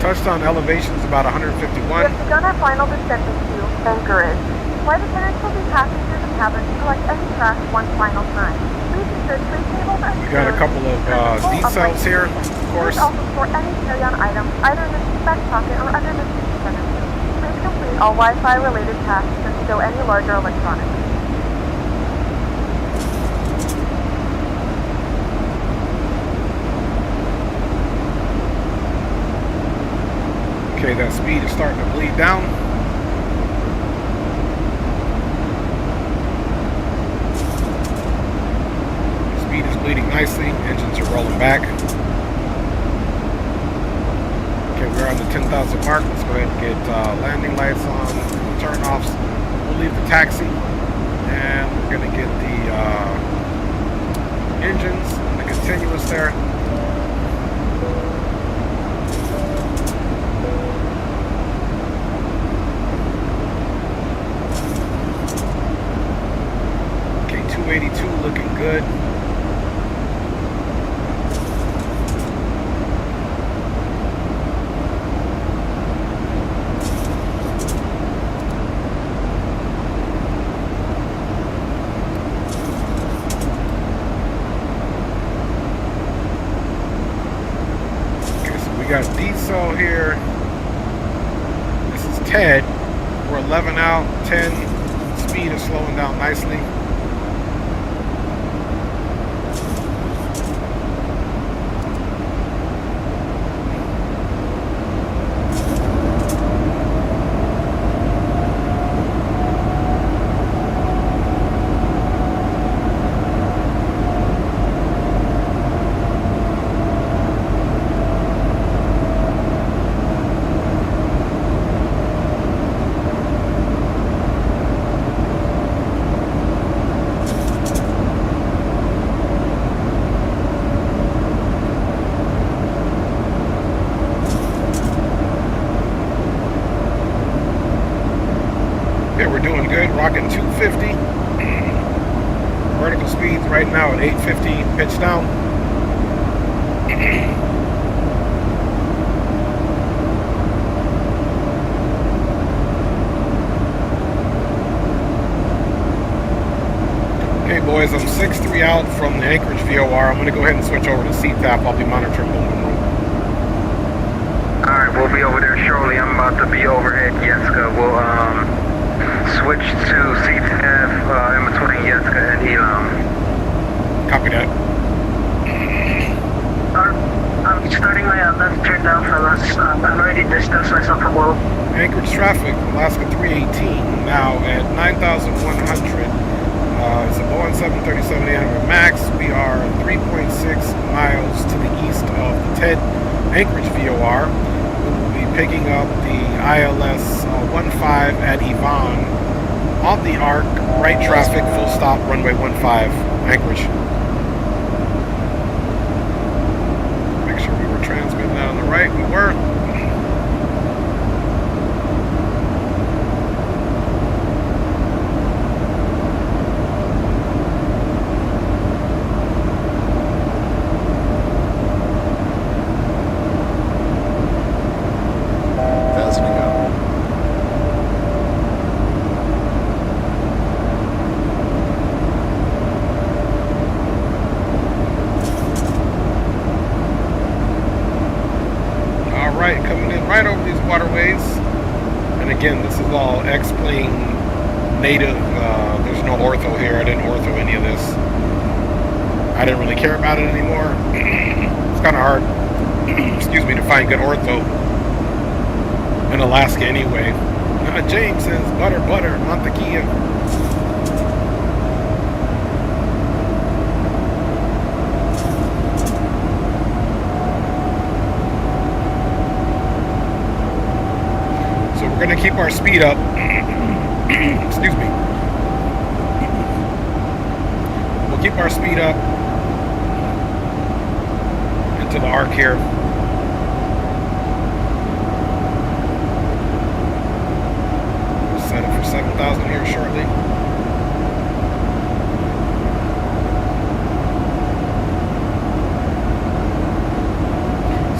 Touchdown elevation is about 151. We have begun our final descent into Anchorage. Flight attendants will be passing through the cabin to collect any trash one final time. Please ensure tray tables are We got a couple of decels here, of course. Please also store any carry-on items either in the seat back pocket or under the seat center. Please complete all Wi-Fi related tasks and stow any larger electronics. Okay, that speed is starting to bleed down. nicely. Engines are rolling back. Okay, we're on the 10,000 mark. Let's go ahead and get landing lights on, turn-offs. We'll leave the taxi, and we're going to get the engines and the continuous there. Okay, 282 looking good. We got diesel here. This is Ted. We're 11 out, 10. Speed is slowing down nicely. We're doing good, rocking 250. Vertical speeds right now at 850, pitch down. Okay boys, I'm 6-3 out from the Anchorage VOR. I'm going to go ahead and switch over to CTAP. I'll be monitoring the room. Alright, we'll be over there shortly. I'm about to be overhead Yeska. We'll switch to CTAF in between Yeska and Elam. Copy that. I'm starting my left turn down, fellas. I'm ready to distance myself from Will. Anchorage traffic, Alaska 318, now at 9,100. It's a Boeing 737-800 MAX. We are 3.6 miles to the east of the TED Anchorage VOR. We will be picking up the ILS 15 at Yvonne on the arc, right traffic, full stop, runway 15, Anchorage. Make sure we were transmitting that on the right. We were. Coming in right over these waterways, and again, this is all X-plane native. There's no ortho here. I didn't ortho any of this. I didn't really care about it anymore. It's kind of hard, excuse me, to find good ortho in Alaska anyway. James says butter, mantequilla. We're going to keep our speed up. Excuse me. We'll keep our speed up into the arc here. Set it for 7,000 here shortly.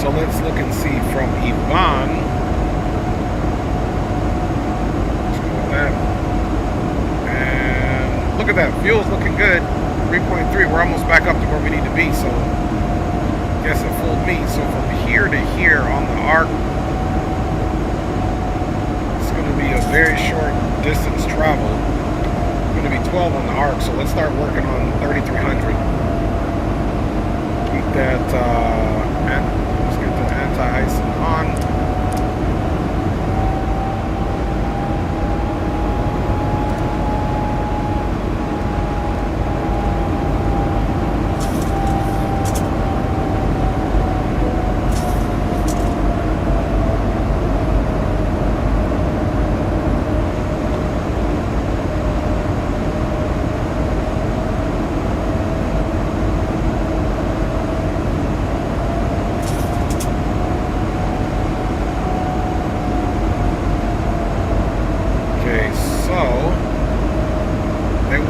So let's look and see from Yvonne. And look at that, fuel's looking good. 3.3, we're almost back up to where we need to be, so guess it fooled me. So from here to here on the arc, it's going to be a very short distance travel. It's going to be 12 on the arc, so let's start working on 3,300. Keep that, and let's get the anti-icing on.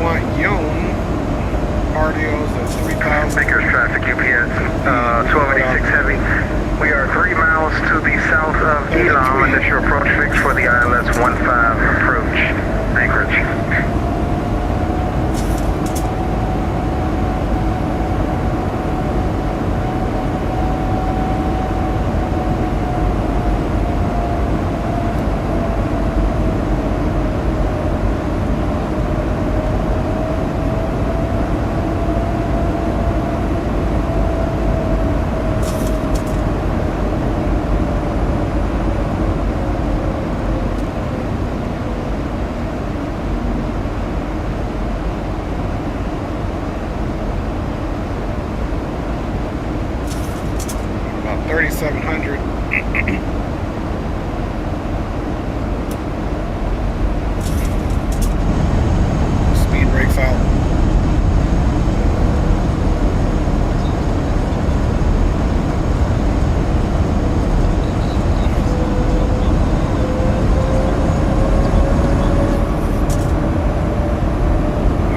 want Yon. Cardio's at 3,000. Anchorage traffic, UPS 1286 Heavy. We are 3 miles to the south of Elam. Initial approach fix for the ILS 15 approach. Anchorage. About 3,700. Speed brakes out.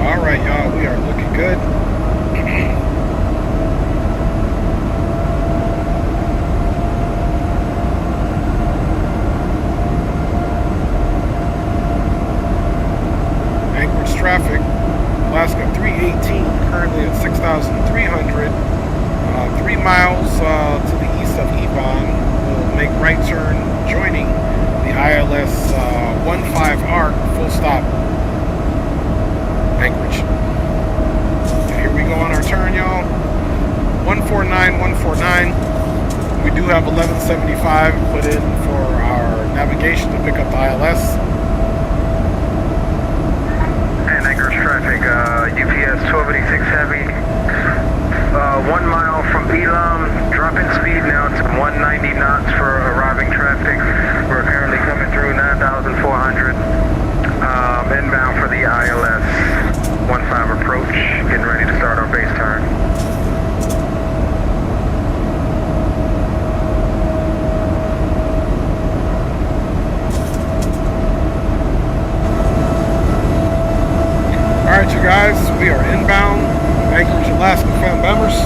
All right, y'all, we are looking good. Anchorage traffic, Alaska 318, currently at 6,300. 3 miles to the east of Ebon. We'll make right turn, joining the ILS 15 ARC, full stop, Anchorage. And here we go on our turn, y'all. 149, 149. We do have 1175 put in for our navigation to pick up the ILS. And Anchorage traffic, UPS 1286 Heavy. 1 mile from Elam, dropping speed now to 190 knots for arriving traffic. We're currently coming through 9,400. Inbound for the ILS 15 approach, getting ready to start our base turn. Alright, you guys, we are inbound, Anchorage, Alaska, fan members.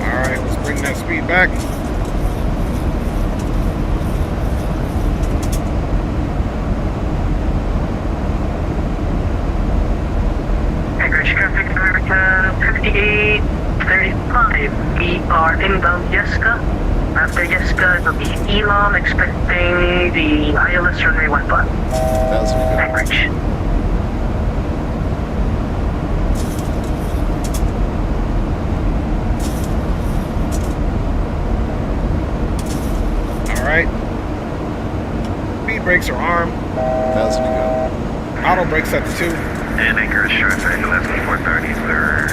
Alright, let's bring that speed back. Traffic American 5835. We are inbound Jessica. After Jessica, it'll be Elam, expecting the ILS runway 15. Anchorage. Alright. Speed brakes are armed. 1,000 to go. Auto brakes at the 2. And Anchorage traffic, Alaska 430, we're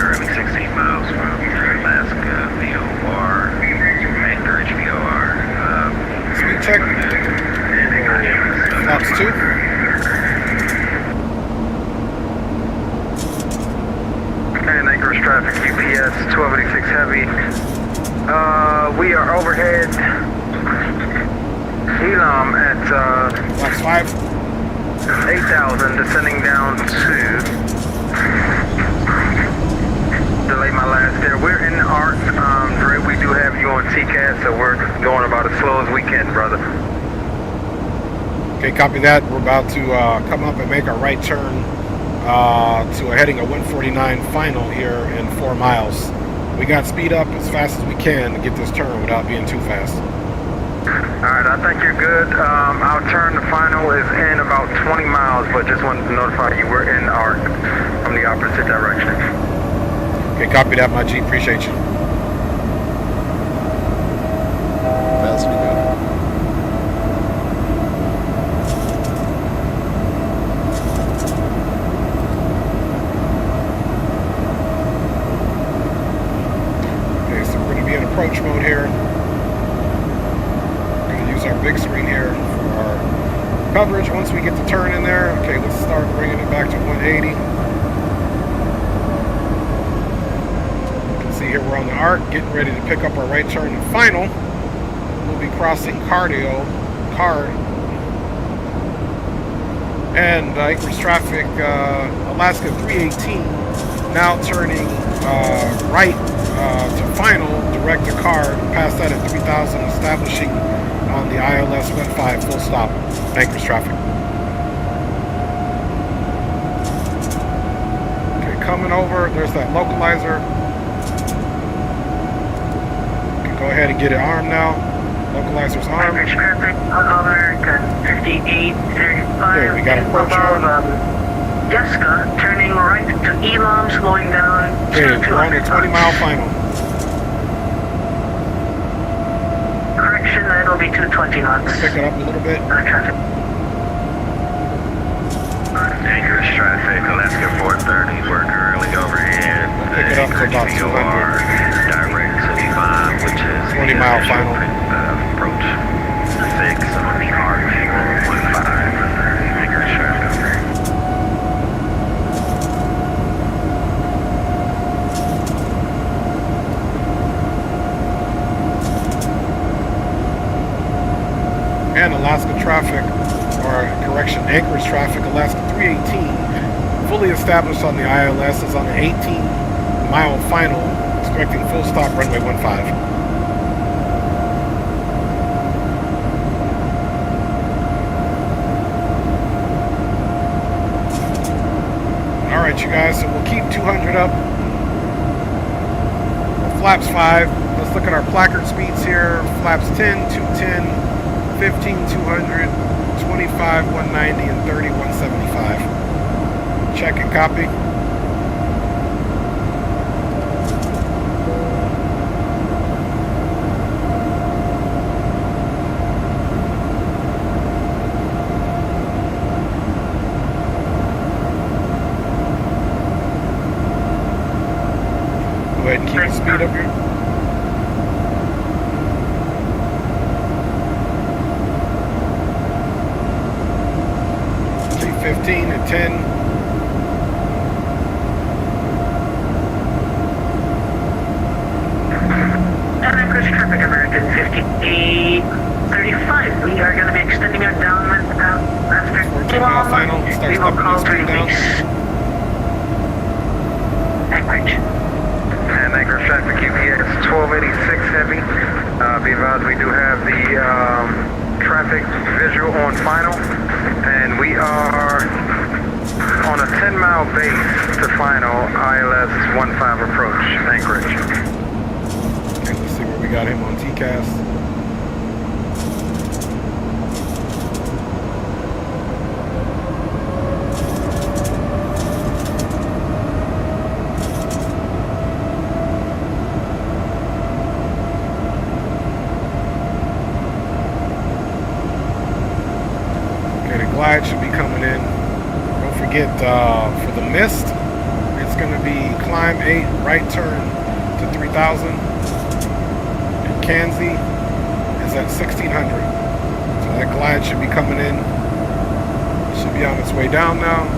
currently 16 miles from Alaska VOR, Anchorage VOR. Speed check. And Anchorage. Flaps 2. And Anchorage traffic, UPS 1286 Heavy. We are overhead Elam at Flaps 5. 8,000, descending down to delay my last there. We're in ARC, Dre. We do have you on TCAT, so we're going about as slow as we can, brother. Okay, copy that. We're about to come up and make our right turn to a heading of 149 final here in 4 miles. We got speed up as fast as we can to get this turn without being too fast. Alright, I think you're good. Our turn to final is in about 20 miles, but just wanted to notify you we're in ARC from the opposite direction. Okay, copy that, my G. Appreciate you. 1,000 to go. Okay, so we're going to be in approach mode here. Our big screen here for our coverage once we get the turn in there. Okay, let's start bringing it back to 180. You can see here we're on the arc, getting ready to pick up our right turn and final. We'll be crossing Card and Anchorage traffic, Alaska 318, now turning right to final, direct to Card, past that at 3000, establishing on the ILS 15, full stop, Anchorage traffic. Okay, coming over, there's that localizer. You can go ahead and get it armed now. Localizer's armed. Anchorage traffic, American 5835. Okay, we got approach on. Jessica, turning right to Elam, slowing down. Okay, we're on a 20-mile final. Correction, that'll be 220 knots. Pick it up a little bit. Traffic. Anchorage traffic, Alaska 430, we're currently overhead. Pick it up to about 200. Direct to Elam, which is 20-mile final. Approach 6 on the arc, 15, Anchorage traffic. And Alaska traffic, or correction, Anchorage traffic, Alaska 318, fully established on the ILS, is on the 18-mile final, expecting full stop runway 15. Alright, you guys, so we'll keep 200 up. Flaps 5. Let's look at our placard speeds here. Flaps 10, 210, 15, 200, 25, 190, and 30, 175. Check and copy. Go ahead and keep the speed up here. Okay, 15 and 10. Anchorage traffic, American 5835. We are going to be extending our downwind after 14-mile final. Start stepping the speed down. Anchorage. And Anchorage traffic UPS 1286 heavy. Be advised we do have the traffic visual on final. And we are on a 10-mile base to final ILS 15 approach, Anchorage. Okay, let's see where we got him on TCAS. Glide should be coming in. Don't forget for the mist, it's going to be climb 8, right turn to 3000. And Kanzi is at 1600. So that glide should be coming in. It should be on its way down now.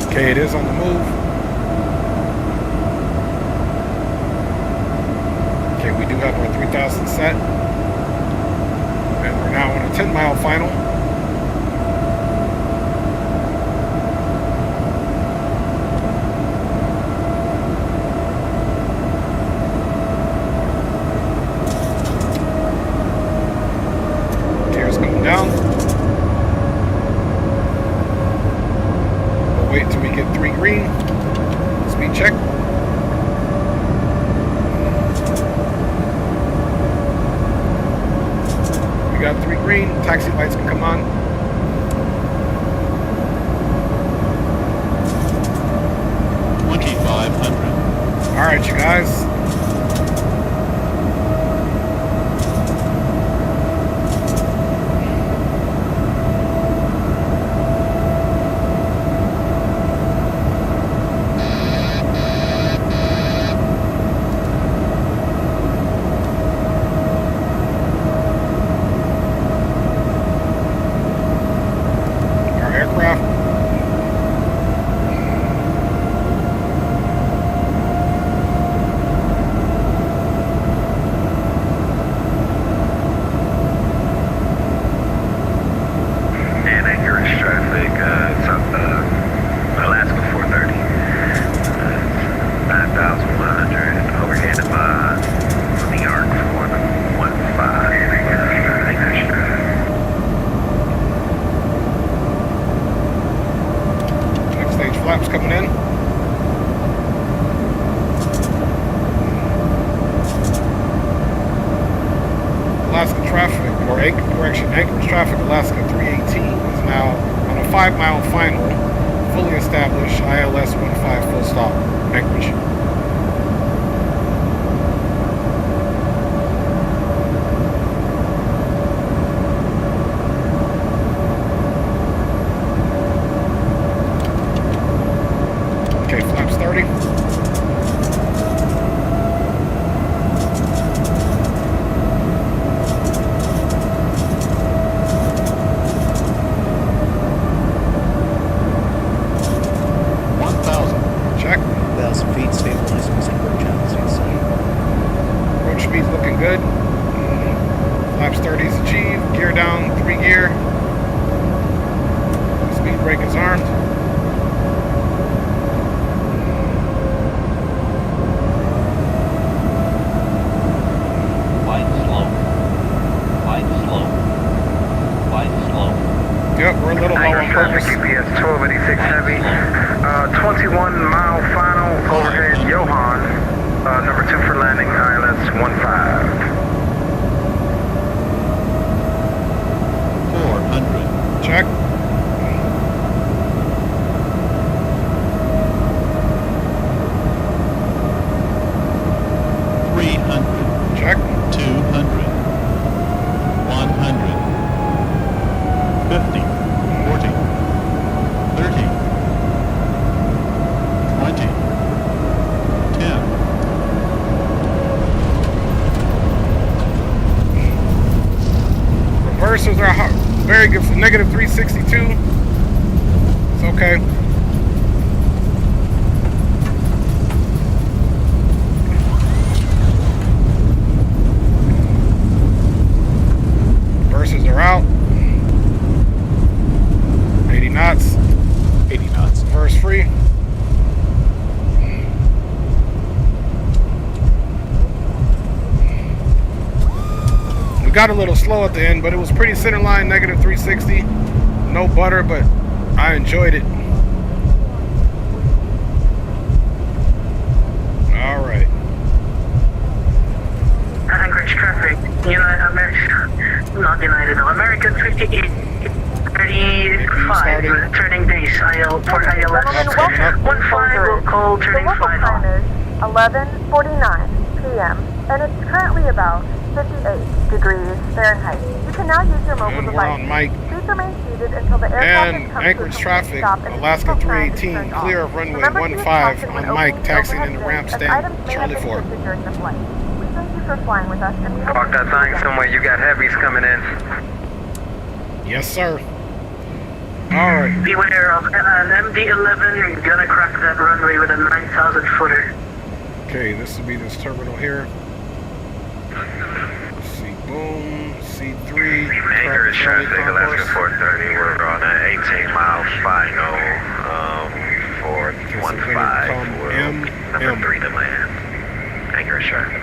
Okay, it is on the move. Okay, we do have our 3000 set. We're now on a 10-mile final. Gears going down. We'll wait until we get 3 green. Speed check. We got 3 green, taxi lights can come on. Alright, you guys. Anchorage traffic, Alaska 318 is now on a 5-mile final, fully established, ILS 15 full stop, Anchorage. Okay, flaps starting. Good. Lap start is achieved. Gear down, 3 gear. Speed brake is armed. Wide slow. Wide slow. Wide slow. Yep, we're a little low on purpose. GPS 1286 heavy. 21-mile final overhead Johan. Number 2 for landing, ILS 15. 400. Check. Check. 200. 100. 50. 40. 30. 20. 10. Reversers are very good for negative 362. It's okay. Reversers are out. 80 knots. 80 knots. Reverse free. Got a little slow at the end, but it was pretty center line, negative 360. No butter, but I enjoyed it. All right. Anchorage traffic, American 5835, turning base, Port ILS 15 will call turning final. Time is 11:49 p.m. and it's currently about 58 degrees Fahrenheit. You can now use your mobile And we're device. on mic. Please remain seated until the aircraft comes Anchorage traffic, Alaska 318, clear of runway 15 on mic, taxiing in the ramp stand, Charlie 4. During the flight. We thank you for flying with us, and we hope Park that thing somewhere, you got heavies coming in. Yes, sir. All right. Beware of an MD-11 gonna crack that runway with a 9,000 footer. Okay, this will be this terminal here. See, boom, C3. Anchorage traffic, Alaska 430. We're on an 18-mile final. 415. Number 3 to land. Anchorage traffic.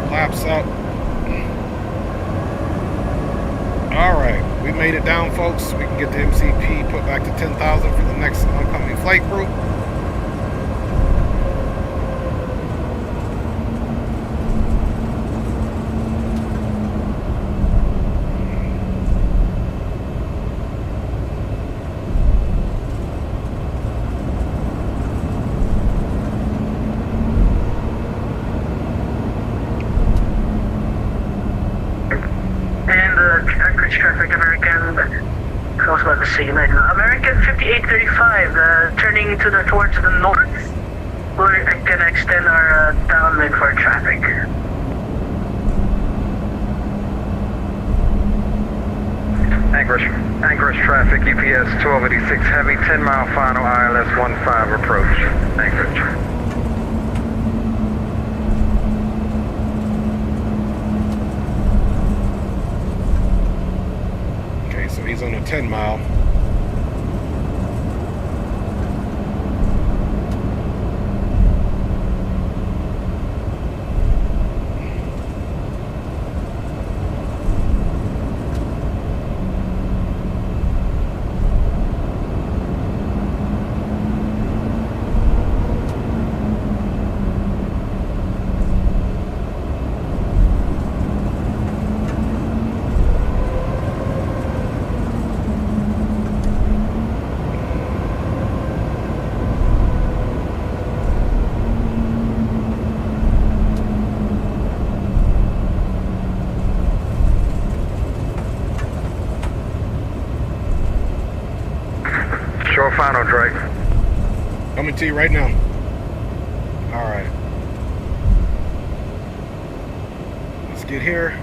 Flaps up. Alright, we made it down, folks. We can get the MCP put back to 10,000 for the next oncoming flight group. Traffic, American, I was about to say American 5835, turning towards the north. We're gonna extend our downwind for traffic. Anchorage traffic, UPS 1286 heavy, 10-mile final, ILS 15 approach. Anchorage. He's on a 10 mile. Short final, Drake. Coming to you right now. All right. Let's get here.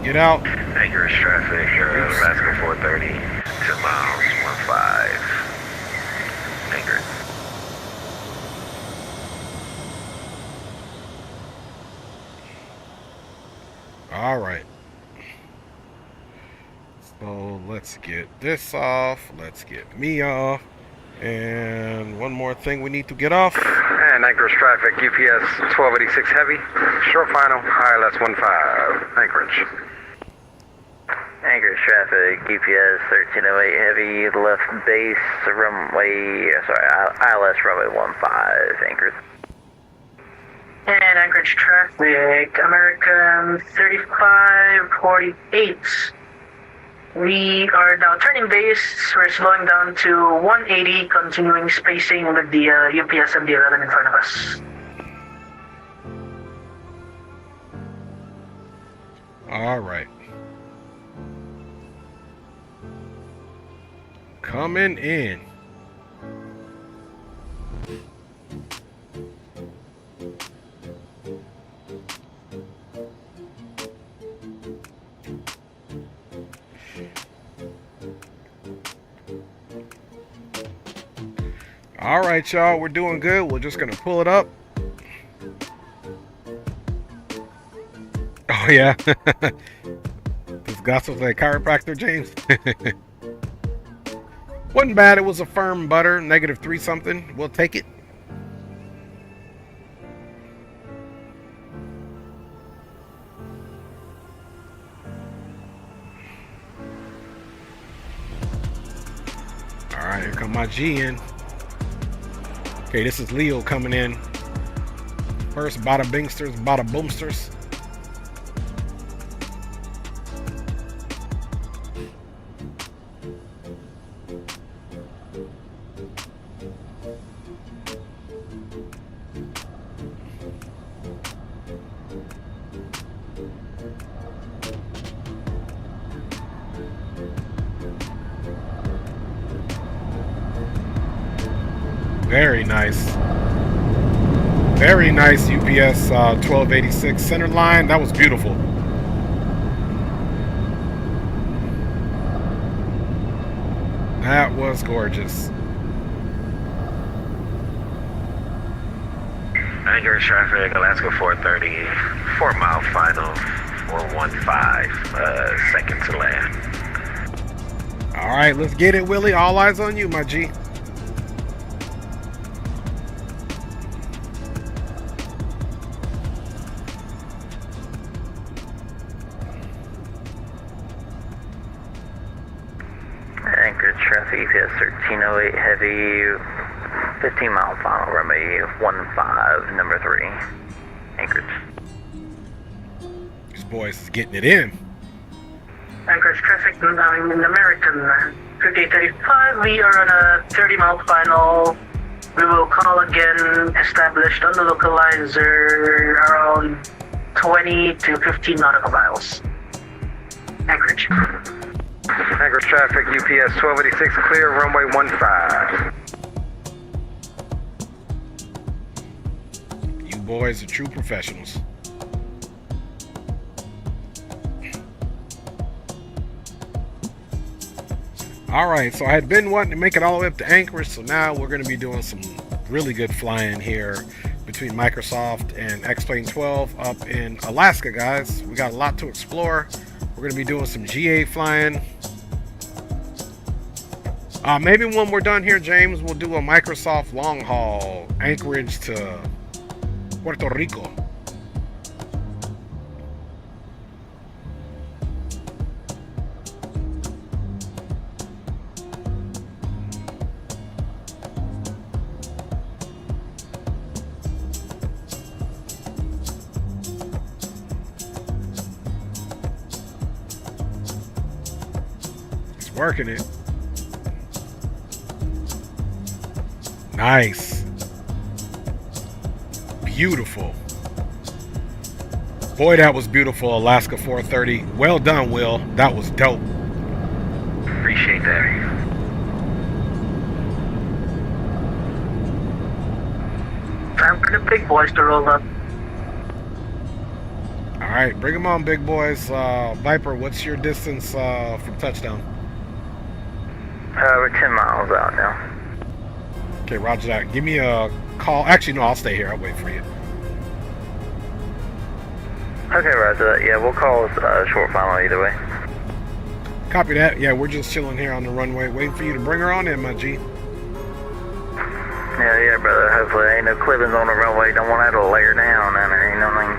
Get out. Anchorage traffic, Alaska 430, 2 miles, 15. Anchorage. All right. So let's get this off. Let's get me off. And one more thing we need to get off. And Anchorage traffic, UPS 1286 heavy. Short final, ILS 15. Anchorage. Anchorage traffic, UPS 1308 heavy, left base, runway, ILS runway 15, Anchorage. And Anchorage traffic, American 3548. We are now turning base. We're slowing down to 180, continuing spacing with the UPS MD-11 in front of us. All right. Coming in. All right, y'all, we're doing good. We're just gonna pull it up. Oh yeah. This gospel's like chiropractor, James. Wasn't bad. It was a firm butter, -3 something. We'll take it. All right, here come my G in. Okay, this is Leo coming in. First, bada bingsters, bada boomsters. Very nice. Very nice UPS 1286 center line. That was beautiful. That was gorgeous. Anchorage traffic, Alaska 430, 4 mile final, 415, second to land. All right, let's get it, Willie. All eyes on you, my G. Anchorage traffic, UPS 1308 heavy, 15 mile final, runway 15, number 3, Anchorage. These boys is getting it in. Anchorage traffic, I'm in American 5835. We are on a 30 mile final. We will call again, established on the localizer around 20 to 15 nautical miles. Anchorage. Anchorage traffic, UPS 1286 clear, runway 15. You boys are true professionals. All right, so I had been wanting to make it all the way up to Anchorage, so now we're going to be doing some really good flying here between Microsoft and X-Plane 12 up in Alaska, guys. We got a lot to explore. We're going to be doing some GA flying. Maybe when we're done here, James, we'll do a Microsoft long haul, Anchorage to Puerto Rico. It's working it. Nice. Beautiful. Boy, that was beautiful, Alaska 430. Well done, Will. That was dope. Appreciate that. big boys to roll up. All right, bring them on, big boys. Viper, what's your distance from touchdown? We're 10 miles out now. Okay, roger that. Give me a call. Actually, no, I'll stay here. I'll wait for you. Okay, roger that. Yeah, we'll call short final either way. Copy that. Yeah, we're just chilling here on the runway, waiting for you to bring her on in, my G. Yeah, brother. Hopefully there ain't no clippings on the runway. Don't want that to layer down and there, you know what I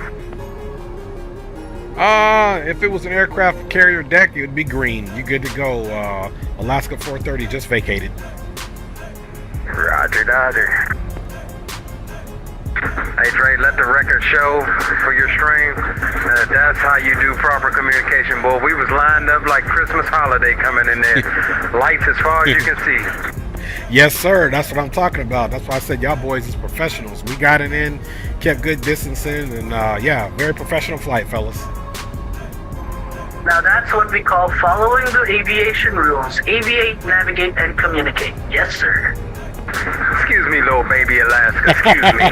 mean? If it was an aircraft carrier deck, it would be green. You good to go. Alaska 430 just vacated. Roger, Dodger. Hey, Dre, let the record show for your stream. That's how you do proper communication, boy. We was lined up like Christmas holiday coming in there. Lights as far as you can see. Yes, sir. That's what I'm talking about. That's why I said y'all boys is professionals. We got it in, kept good distancing, and yeah, very professional flight, fellas. Now that's what we call following the aviation rules. Aviate, navigate, and communicate. Yes, sir. Excuse me, little baby Alaska. Excuse me.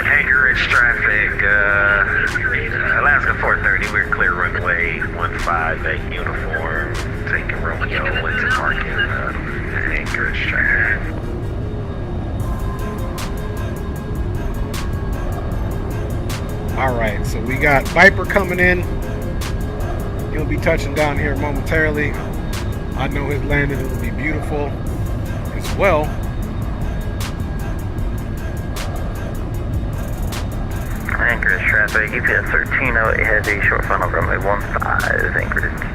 Anchorage traffic, Alaska 430, we're clear runway 158 uniform, taking Romeo into parking, Anchorage traffic. Alright, so we got Viper coming in. He'll be touching down here momentarily. I know his landing will be beautiful as well. Anchorage traffic, UPS 1308 heavy, short final runway 15, Anchorage.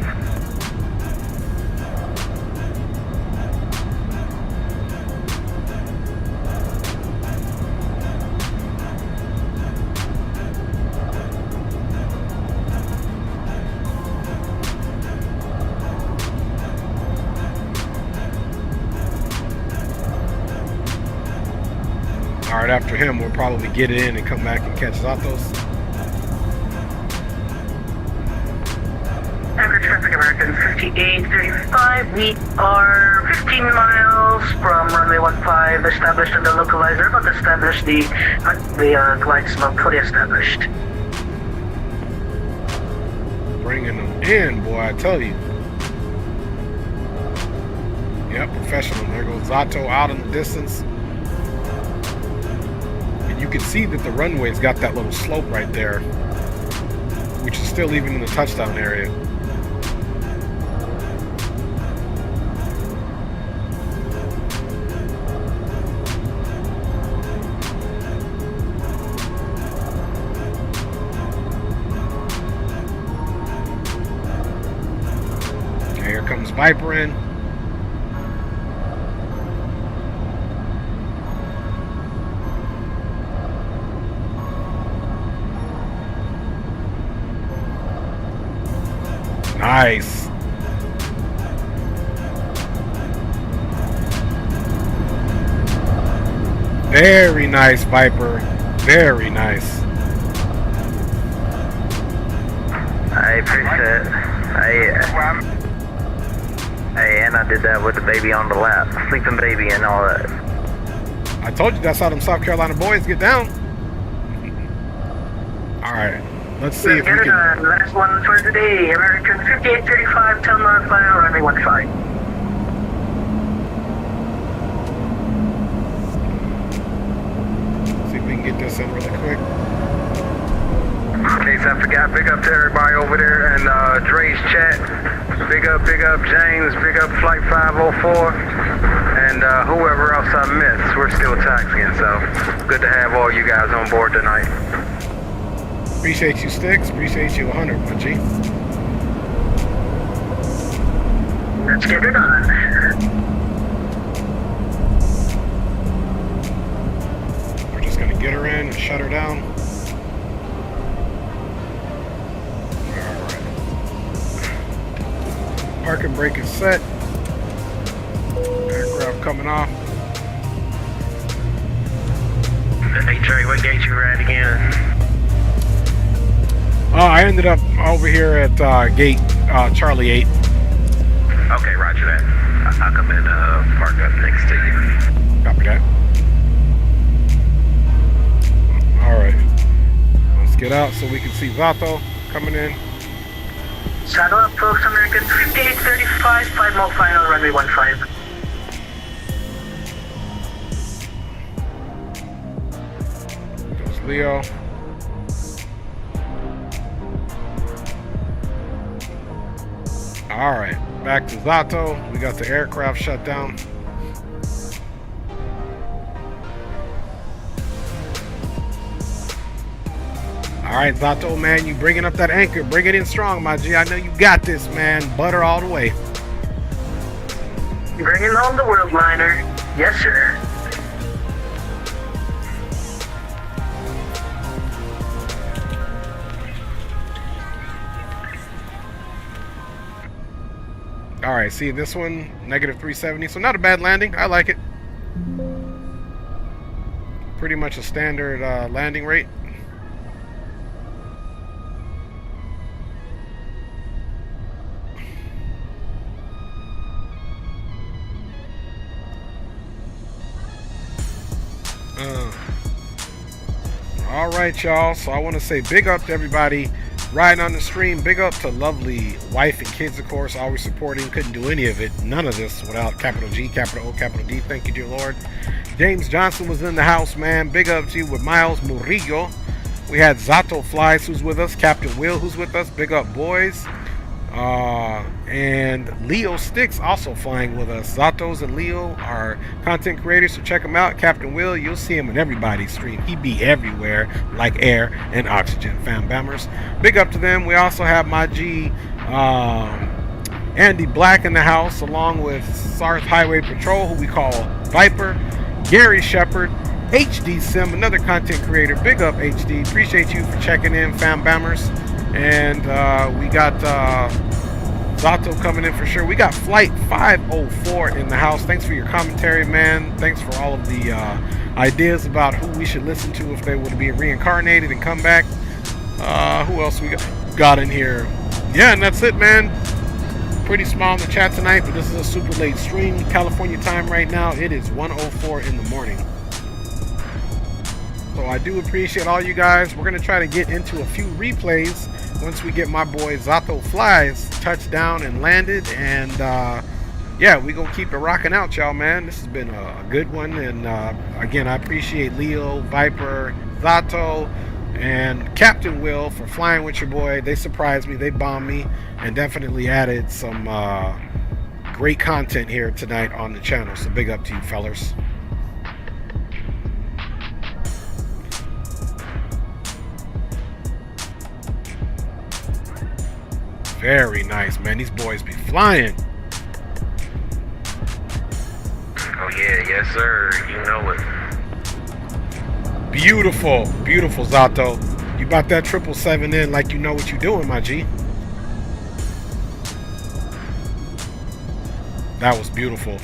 Alright, after him, we'll probably get it in and come back and catch Zatos. Anchorage traffic, American 5835. We are 15 miles from runway 15, established in the localizer, but established the glide slope fully established. Bringing them in, boy, I tell you. Yep, professional. There goes Zato out in the distance. You can see that the runway's got that little slope right there, which is still even in the touchdown area. Okay, here comes Viper in. Nice. Very nice, Viper. Very nice. I appreciate it. Hey, and I did that with the baby on the lap. Sleeping baby and all that. I told you that's how them South Carolina boys get down. Alright. Let's see if we can... Last one for today. American 5835, 10 miles final, runway 15. See if we can get this in really quick. In case I forgot, big up to everybody over there and Dre's chat. Big up James, big up Flight 504, and whoever else I missed. We're still taxiing, so good to have all you guys on board tonight. Appreciate you, Sticks. Appreciate you 100, my G. Let's get it on. We're just going to get her in and shut her down. Alright. Parking brake is set. Aircraft coming off. Hey, Trey, what gate you were at again? I ended up over here at gate Charlie 8. Okay, roger that. I'll come in park up next to you. Copy that. Alright. Let's get out so we can see Vato coming in. Saddle up, folks, American 5835, 5 mile final, runway 15. There's Leo. Alright, back to Zato. We got the aircraft shut down. Alright, Zato, man, you bringing up that anchor. Bring it in strong, my G. I know you got this, man. Butter all the way. Bringing home the world liner. Yes, sir. Alright, see this one, negative 370. So not a bad landing. I like it. Pretty much a standard landing rate. Alright, y'all, so I want to say big up to everybody riding on the stream. Big up to lovely wife and kids, of course, always supporting. Couldn't do any of it, none of this without capital G, capital O, capital D. Thank you, dear Lord. James Johnson was in the house, man. Big up to you with Miles Murillo. We had Zato Flies, who's with us. Captain Will, who's with us. Big up, boys. And Leo Sticks also flying with us. Zatos and Leo are content creators, so check them out. Captain Will, you'll see him in everybody's stream. He be everywhere like air and oxygen, fam bammers. Big up to them. We also have my G Andy Black in the house, along with Sarth Highway Patrol, who we call Viper, Gary Shepard, HD Sim, another content creator. Big up, HD. Appreciate you for checking in, fam bammers. And we got Zato coming in for sure. We got Flight 504 in the house. Thanks for your commentary, man. Thanks for all of the ideas about who we should listen to if they were to be reincarnated and come back. Who else we got in here? Yeah, and that's it, man. Pretty small in the chat tonight, but this is a super late stream. California time right now, it is 1:04 in the morning. So I do appreciate all you guys. We're going to try to get into a few replays once we get my boy Zato Flies touched down and landed. And yeah, we're going to keep it rocking out, y'all, man. This has been a good one. And again, I appreciate Leo, Viper, Zato, and Captain Will for flying with your boy. They surprised me. They bombed me and definitely added some great content here tonight on the channel. So big up to you, fellers. Very nice, man. These boys be flying. Oh yeah, yes sir. You know it. Beautiful, beautiful, Zato. You bought that 777 in like you know what you're doing, my G. That was beautiful.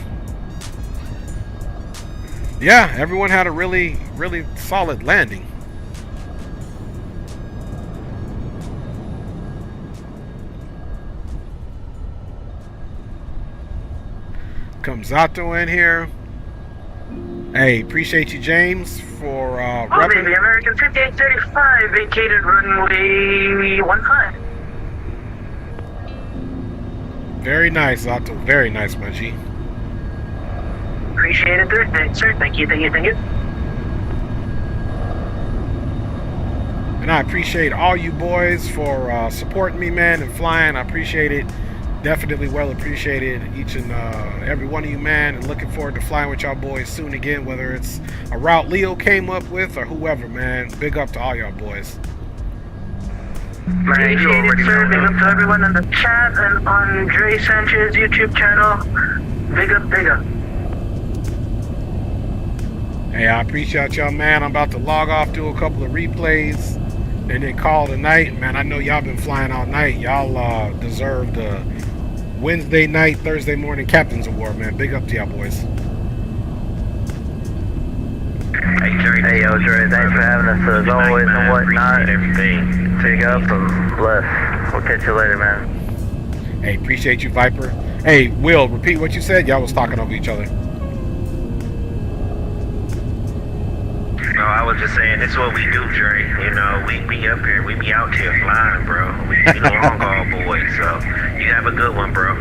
Yeah, everyone had a really, really solid landing. Comes Zato in here. Hey, appreciate you, James, for repping. The American 5835 vacated runway 15. Very nice, Zato. Very nice, my G. Appreciate it, sir. Thank you, thank you, thank you. And I appreciate all you boys for supporting me, man, and flying. I appreciate it. Definitely well appreciated, each and every one of you, man, and looking forward to flying with y'all boys soon again, whether it's a route Leo came up with or whoever, man. Big up to all y'all boys. Appreciate it, sir. Big up to everyone in the chat and on Dre Sanchez YouTube channel. Big up, big up. Hey, I appreciate y'all, man. I'm about to log off, do a couple of replays, and then call tonight. Man, I know y'all been flying all night. Y'all deserve the Wednesday night, Thursday morning Captain's Award, man. Big up to y'all boys. Hey, Dre. Hey, yo, Dre, thanks for having us as always and whatnot. Everything. Take up and bless. We'll catch you later, man. Hey, appreciate you, Viper. Hey, Will, repeat what you said. Y'all was talking over each other. No, I was just saying, this is what we do, Dre. You know, we be up here, we be out here flying, bro. We the long haul boys, so you have a good one, bro.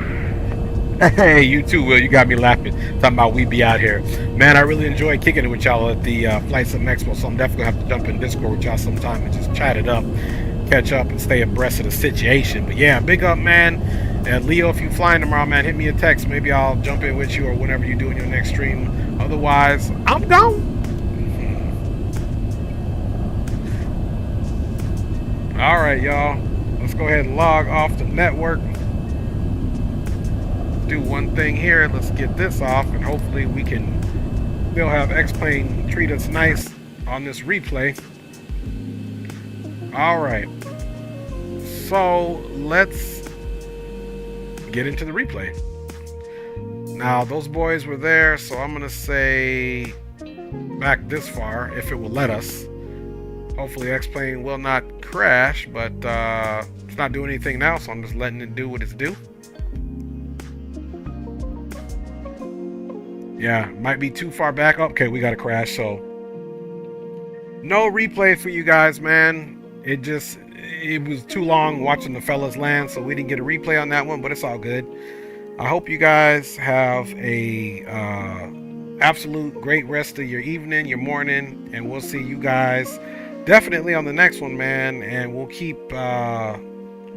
Hey, you too, Will. You got me laughing. Talking about we be out here. Man, I really enjoyed kicking it with y'all at the Flight Sim Expo, so I'm definitely going to have to jump in Discord with y'all sometime and just chat it up, catch up, and stay abreast of the situation. But yeah, big up, man. And Leo, if you flying tomorrow, man, hit me a text. Maybe I'll jump in with you or whenever you do in your next stream. Otherwise, I'm gone. All right, y'all. Let's go ahead and log off the network. Do one thing here. Let's get this off, and hopefully we can still have X-Plane treat us nice on this replay. All right. So let's get into the replay. Now, those boys were there, so I'm going to say back this far, if it will let us. Hopefully X-Plane will not crash, but it's not doing anything now, so I'm just letting it do what it's due. Yeah, might be too far back. Okay, we got to crash, so no replay for you guys, man. It was too long watching the fellas land, so we didn't get a replay on that one, but it's all good. I hope you guys have a absolute great rest of your evening, your morning, and we'll see you guys definitely on the next one, man. And we'll keep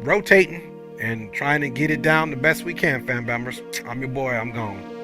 rotating and trying to get it down the best we can, fam members. I'm your boy. I'm gone.